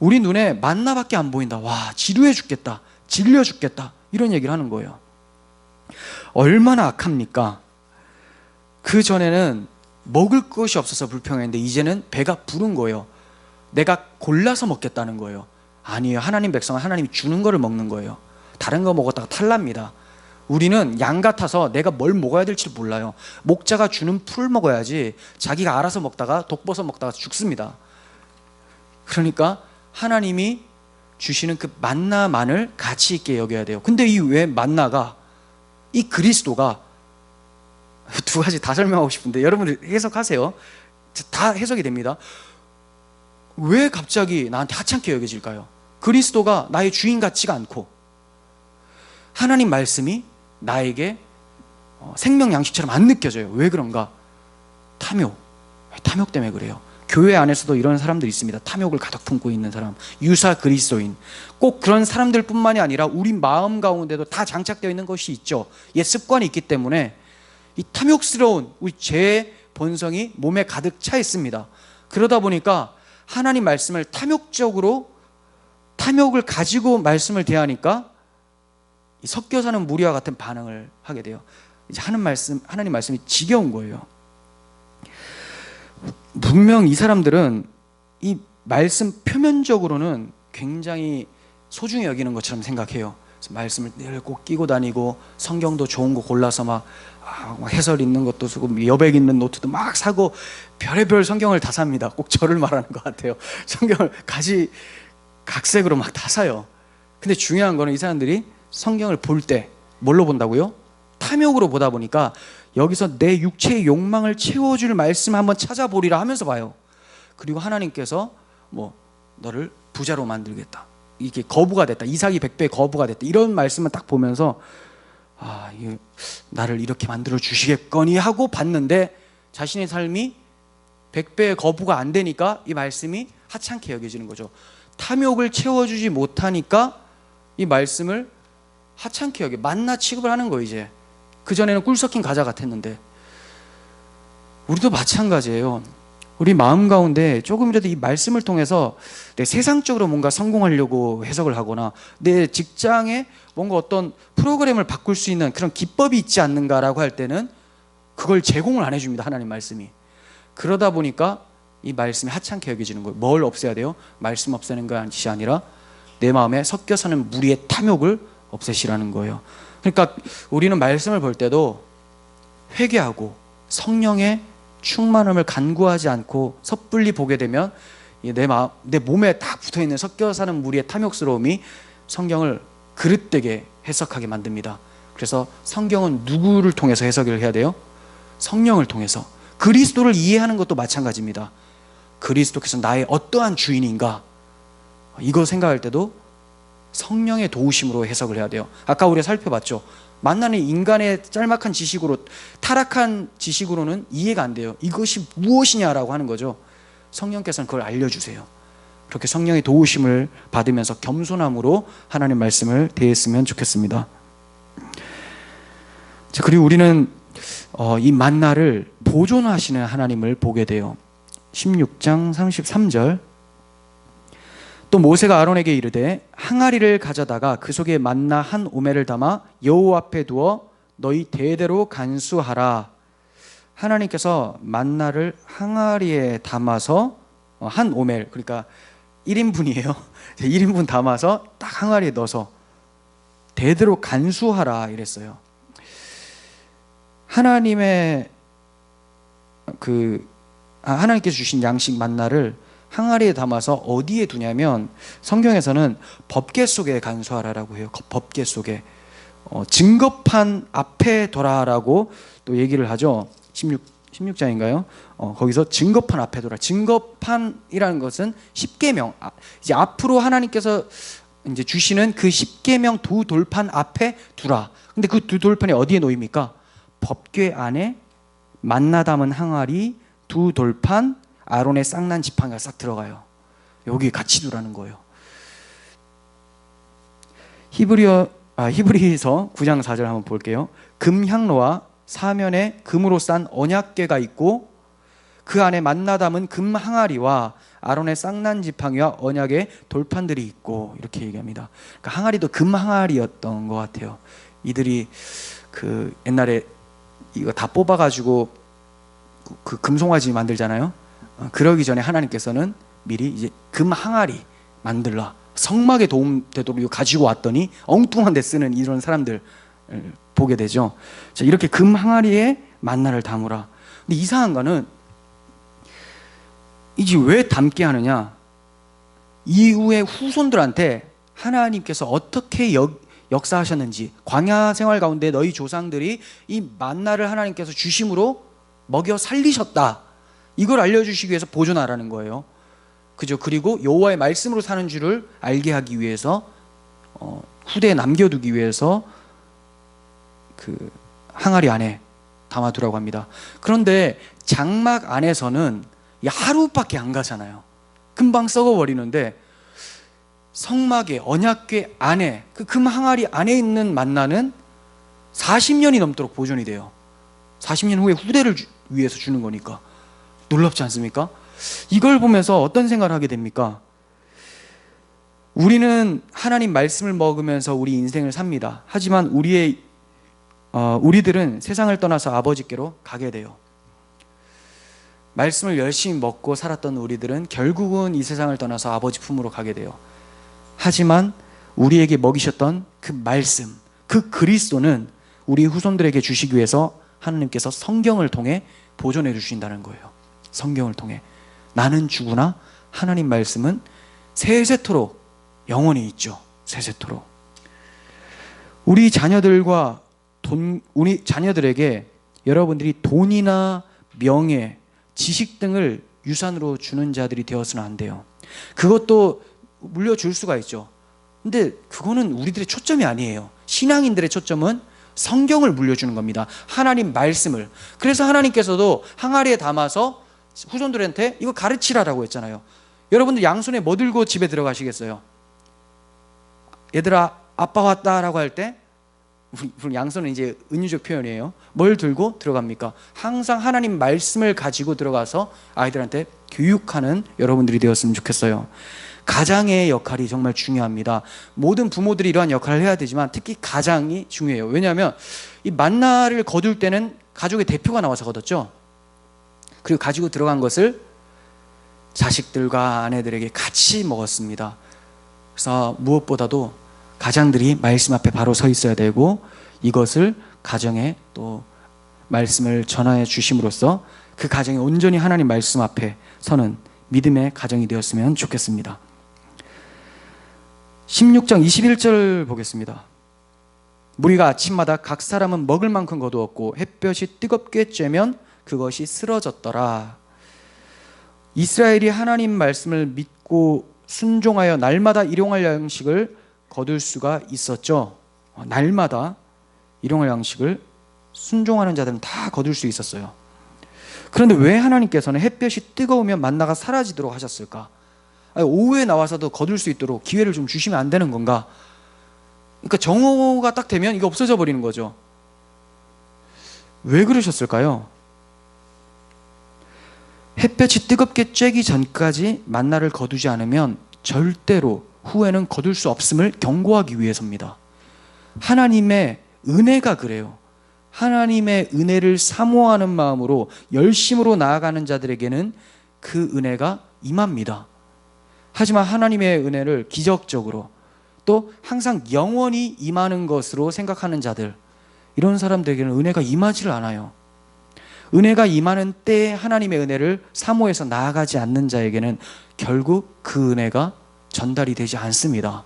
우리 눈에 만나밖에 안 보인다. 와, 지루해 죽겠다, 질려 죽겠다, 이런 얘기를 하는 거예요. 얼마나 악합니까? 그 전에는 먹을 것이 없어서 불평했는데 이제는 배가 부른 거예요. 내가 골라서 먹겠다는 거예요. 아니에요. 하나님 백성은 하나님이 주는 거를 먹는 거예요. 다른 거 먹었다가 탈납니다. 우리는 양 같아서 내가 뭘 먹어야 될지 몰라요. 목자가 주는 풀 먹어야지 자기가 알아서 먹다가 독버섯 먹다가 죽습니다. 그러니까 하나님이 주시는 그 만나만을 가치 있게 여겨야 돼요. 근데 이 왜 만나가, 이 그리스도가, 두 가지 다 설명하고 싶은데 여러분 해석하세요. 다 해석이 됩니다. 왜 갑자기 나한테 하찮게 여겨질까요? 그리스도가 나의 주인 같지가 않고 하나님 말씀이 나에게 생명 양식처럼 안 느껴져요. 왜 그런가? 탐욕 때문에 그래요. 교회 안에서도 이런 사람들이 있습니다. 탐욕을 가득 품고 있는 사람, 유사 그리스도인. 꼭 그런 사람들 뿐만이 아니라 우리 마음 가운데도 다 장착되어 있는 것이 있죠. 옛 습관이 있기 때문에 이 탐욕스러운 우리 죄의 본성이 몸에 가득 차 있습니다. 그러다 보니까 하나님 말씀을 탐욕적으로, 탐욕을 가지고 말씀을 대하니까 섞여 사는 무리와 같은 반응을 하게 돼요. 이제 하나님 말씀이 지겨운 거예요. 분명 이 사람들은 이 말씀 표면적으로는 굉장히 소중히 여기는 것처럼 생각해요. 그래서 말씀을 늘 꼭 끼고 다니고 성경도 좋은 거 골라서 막 해설 있는 것도 쓰고 여백 있는 노트도 막 사고 별의별 성경을 다 삽니다. 꼭 저를 말하는 것 같아요. 성경을 각색으로 막 다 사요. 근데 중요한 거는 이 사람들이 성경을 볼 때 뭘로 본다고요? 탐욕으로 보다 보니까 여기서 내 육체의 욕망을 채워줄 말씀 한번 찾아보리라 하면서 봐요. 그리고 하나님께서 너를 부자로 만들겠다, 이게 거부가 됐다, 이삭이 100배 거부가 됐다, 이런 말씀을 딱 보면서 이게 나를 이렇게 만들어 주시겠거니 하고 봤는데 자신의 삶이 100배의 거부가 안 되니까 이 말씀이 하찮게 여겨지는 거죠. 탐욕을 채워주지 못하니까 이 말씀을 하찮게 여겨 만나 취급을 하는 거예요. 이제 그전에는 꿀 섞인 과자 같았는데 우리도 마찬가지예요. 우리 마음 가운데 조금이라도 이 말씀을 통해서 내 세상적으로 뭔가 성공하려고 해석을 하거나 내 직장에 뭔가 어떤 프로그램을 바꿀 수 있는 그런 기법이 있지 않는가라고 할 때는 그걸 제공을 안 해줍니다. 하나님 말씀이. 그러다 보니까 이 말씀이 하찮게 여겨지는 거예요. 뭘 없애야 돼요? 말씀 없애는 것이 아니라 내 마음에 섞여 사는 무리의 탐욕을 없애시라는 거예요. 그러니까 우리는 말씀을 볼 때도 회개하고 성령의 충만함을 간구하지 않고 섣불리 보게 되면 내 몸에 딱 붙어있는 섞여 사는 무리의 탐욕스러움이 성경을 그릇되게 해석하게 만듭니다. 그래서 성경은 누구를 통해서 해석을 해야 돼요? 성령을 통해서. 그리스도를 이해하는 것도 마찬가지입니다. 그리스도께서 나의 어떠한 주인인가, 이거 생각할 때도 성령의 도우심으로 해석을 해야 돼요. 아까 우리가 살펴봤죠. 만나는 인간의 짤막한 지식으로, 타락한 지식으로는 이해가 안 돼요. 이것이 무엇이냐라고 하는 거죠. 성령께서는 그걸 알려주세요. 그렇게 성령의 도우심을 받으면서 겸손함으로 하나님 말씀을 대했으면 좋겠습니다. 그리고 우리는 이 만나를 보존하시는 하나님을 보게 돼요. 16장 33절. 또 모세가 아론에게 이르되 항아리를 가져다가 그 속에 만나 한 오멜을 담아 여호와 앞에 두어 너희 대대로 간수하라. 하나님께서 만나를 항아리에 담아서 한 오멜, 그러니까 1인분이에요. 1인분 담아서 딱 항아리에 넣어서 되도록 간수하라 이랬어요. 하나님의 하나님께서 주신 양식 만나를 항아리에 담아서 어디에 두냐면 성경에서는 법궤 속에 간수하라라고 해요. 법궤 속에. 증거판 앞에 둬라라고 또 얘기를 하죠. 16장인가요? 거기서 증거판 앞에 둬라. 증거판이라는 것은 십계명. 이제 앞으로 하나님께서 이제 주시는 그 십계명 두 돌판 앞에 두라. 근데 그 두 돌판이 어디에 놓입니까? 법궤 안에 만나 담은 항아리, 두 돌판, 아론의 쌍난 지팡이가 싹 들어가요. 여기 같이 두라는 거예요. 히브리서 9장 4절 한번 볼게요. 금향로와 사면에 금으로 싼 언약궤가 있고 그 안에 만나 담은 금 항아리와 아론의 쌍난 지팡이와 언약의 돌판들이 있고 이렇게 얘기합니다. 그러니까 항아리도 금 항아리였던 것 같아요. 이들이 옛날에 이거 다 뽑아가지고 그 금송아지 만들잖아요. 그러기 전에 하나님께서는 미리 이제 금 항아리 만들라. 성막에 도움되도록 이거 가지고 왔더니 엉뚱한 데 쓰는 이런 사람들 보게 되죠. 자, 이렇게 금 항아리에 만나를 담으라. 근데 이상한 거는 이제 왜 담게 하느냐? 이후에 후손들한테 하나님께서 어떻게 역사하셨는지, 광야 생활 가운데 너희 조상들이 이 만나를 하나님께서 주심으로 먹여 살리셨다, 이걸 알려주시기 위해서 보존하라는 거예요. 그죠? 그리고 여호와의 말씀으로 사는 줄을 알게 하기 위해서 후대에 남겨두기 위해서 그 항아리 안에 담아두라고 합니다. 그런데 장막 안에서는 하루밖에 안 가잖아요. 금방 썩어버리는데 성막의 언약궤 안에 그 금 항아리 안에 있는 만나는 40년이 넘도록 보존이 돼요. 40년 후에 후대를 위해서 주는 거니까 놀랍지 않습니까? 이걸 보면서 어떤 생각을 하게 됩니까? 우리는 하나님 말씀을 먹으면서 우리 인생을 삽니다. 하지만 우리들은 세상을 떠나서 아버지께로 가게 돼요. 말씀을 열심히 먹고 살았던 우리들은 결국은 이 세상을 떠나서 아버지 품으로 가게 돼요. 하지만 우리에게 먹이셨던 그 말씀, 그 그리스도는 우리 후손들에게 주시기 위해서 하나님께서 성경을 통해 보존해 주신다는 거예요. 성경을 통해. 나는 죽으나 하나님 말씀은 세세토록 영원히 있죠. 세세토록. 우리 자녀들에게 여러분들이 돈이나 명예, 지식 등을 유산으로 주는 자들이 되어서는 안 돼요. 그것도 물려줄 수가 있죠. 근데 그거는 우리들의 초점이 아니에요. 신앙인들의 초점은 성경을 물려주는 겁니다. 하나님 말씀을. 그래서 하나님께서도 항아리에 담아서 후손들한테 이거 가르치라라고 했잖아요. 여러분들 양손에 뭐 들고 집에 들어가시겠어요? 얘들아 아빠 왔다라고 할 때 양손은 이제 은유적 표현이에요. 뭘 들고 들어갑니까? 항상 하나님 말씀을 가지고 들어가서 아이들한테 교육하는 여러분들이 되었으면 좋겠어요. 가장의 역할이 정말 중요합니다. 모든 부모들이 이러한 역할을 해야 되지만 특히 가장이 중요해요. 왜냐하면 이 만나를 거둘 때는 가족의 대표가 나와서 거뒀죠. 그리고 가지고 들어간 것을 자식들과 아내들에게 같이 먹었습니다. 그래서 무엇보다도 가장들이 말씀 앞에 바로 서 있어야 되고 이것을 가정에 또 말씀을 전하여 주심으로써 그 가정이 온전히 하나님 말씀 앞에 서는 믿음의 가정이 되었으면 좋겠습니다. 16장 21절 보겠습니다. 무리가 아침마다 각 사람은 먹을 만큼 거두었고 햇볕이 뜨겁게 쬐면 그것이 쓰러졌더라. 이스라엘이 하나님 말씀을 믿고 순종하여 날마다 일용할 양식을 거둘 수가 있었죠. 날마다 일용할 양식을 순종하는 자들은 다 거둘 수 있었어요. 그런데 왜 하나님께서는 햇볕이 뜨거우면 만나가 사라지도록 하셨을까? 오후에 나와서도 거둘 수 있도록 기회를 좀 주시면 안 되는 건가? 그러니까 정오가 딱 되면 이거 없어져 버리는 거죠. 왜 그러셨을까요? 햇볕이 뜨겁게 쬐기 전까지 만나를 거두지 않으면 절대로 후에는 거둘 수 없음을 경고하기 위해서입니다. 하나님의 은혜가 그래요. 하나님의 은혜를 사모하는 마음으로 열심으로 나아가는 자들에게는 그 은혜가 임합니다. 하지만 하나님의 은혜를 기적적으로 또 항상 영원히 임하는 것으로 생각하는 자들, 이런 사람들에게는 은혜가 임하지를 않아요. 은혜가 임하는 때에 하나님의 은혜를 사모해서 나아가지 않는 자에게는 결국 그 은혜가 전달이 되지 않습니다.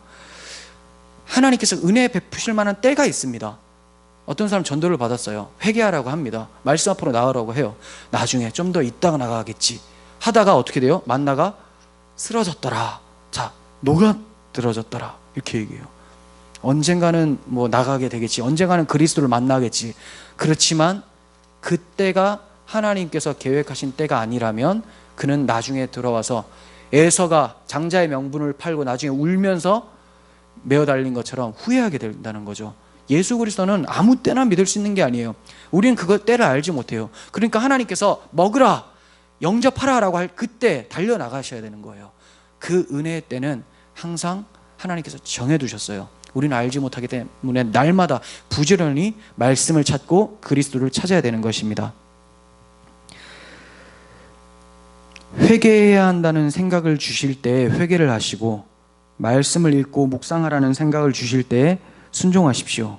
하나님께서 은혜 베푸실 만한 때가 있습니다. 어떤 사람 전도를 받았어요. 회개하라고 합니다. 말씀 앞으로 나가라고 해요. 나중에 좀 더 있다가 나가겠지 하다가 어떻게 돼요? 만나가 쓰러졌더라. 자, 녹아들어졌더라. 이렇게 얘기해요. 언젠가는 뭐 나가게 되겠지, 언젠가는 그리스도를 만나겠지. 그렇지만 그때가 하나님께서 계획하신 때가 아니라면 그는 나중에 들어와서 에서가 장자의 명분을 팔고 나중에 울면서 메어 달린 것처럼 후회하게 된다는 거죠. 예수 그리스도는 아무 때나 믿을 수 있는 게 아니에요. 우리는 그걸 때를 알지 못해요. 그러니까 하나님께서 먹으라, 영접하라 라고 할 그때 달려나가셔야 되는 거예요. 그 은혜의 때는 항상 하나님께서 정해두셨어요. 우리는 알지 못하기 때문에 날마다 부지런히 말씀을 찾고 그리스도를 찾아야 되는 것입니다. 회개해야 한다는 생각을 주실 때에 회개를 하시고, 말씀을 읽고 묵상하라는 생각을 주실 때에 순종하십시오.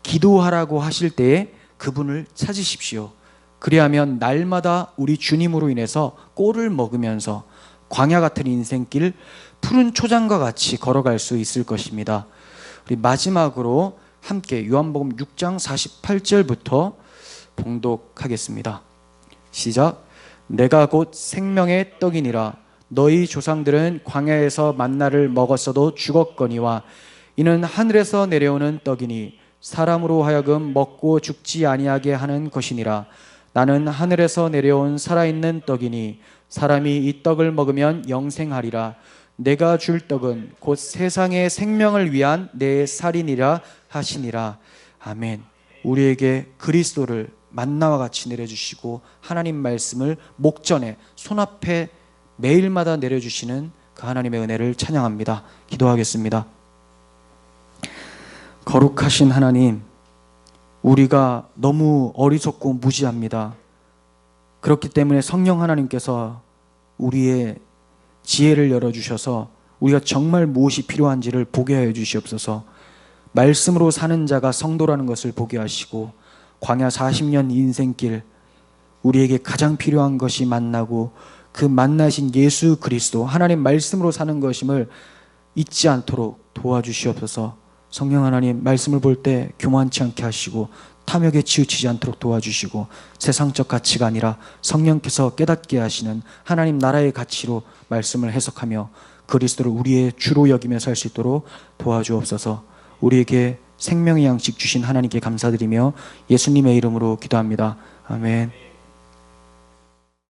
기도하라고 하실 때에 그분을 찾으십시오. 그리하면 날마다 우리 주님으로 인해서 꼴을 먹으면서 광야 같은 인생길, 푸른 초장과 같이 걸어갈 수 있을 것입니다. 우리 마지막으로 함께 요한복음 6장 48절부터 봉독하겠습니다. 시작. 내가 곧 생명의 떡이니라. 너희 조상들은 광야에서 만나를 먹었어도 죽었거니와 이는 하늘에서 내려오는 떡이니 사람으로 하여금 먹고 죽지 아니하게 하는 것이니라. 나는 하늘에서 내려온 살아있는 떡이니 사람이 이 떡을 먹으면 영생하리라. 내가 줄 떡은 곧 세상의 생명을 위한 내 살이니라 하시니라. 아멘. 우리에게 그리스도를 만나와 같이 내려주시고 하나님 말씀을 목전에 손앞에 매일마다 내려주시는 그 하나님의 은혜를 찬양합니다. 기도하겠습니다. 거룩하신 하나님, 우리가 너무 어리석고 무지합니다. 그렇기 때문에 성령 하나님께서 우리의 지혜를 열어주셔서 우리가 정말 무엇이 필요한지를 보게 하여 주시옵소서. 말씀으로 사는 자가 성도라는 것을 보게 하시고 광야 40년 인생길, 우리에게 가장 필요한 것이 만나고 그 만나신 예수 그리스도 하나님 말씀으로 사는 것임을 잊지 않도록 도와주시옵소서. 성령 하나님, 말씀을 볼 때 교만치 않게 하시고 탐욕에 치우치지 않도록 도와주시고 세상적 가치가 아니라 성령께서 깨닫게 하시는 하나님 나라의 가치로 말씀을 해석하며 그리스도를 우리의 주로 여기며 살 수 있도록 도와주옵소서. 우리에게 생명의 양식 주신 하나님께 감사드리며 예수님의 이름으로 기도합니다. 아멘.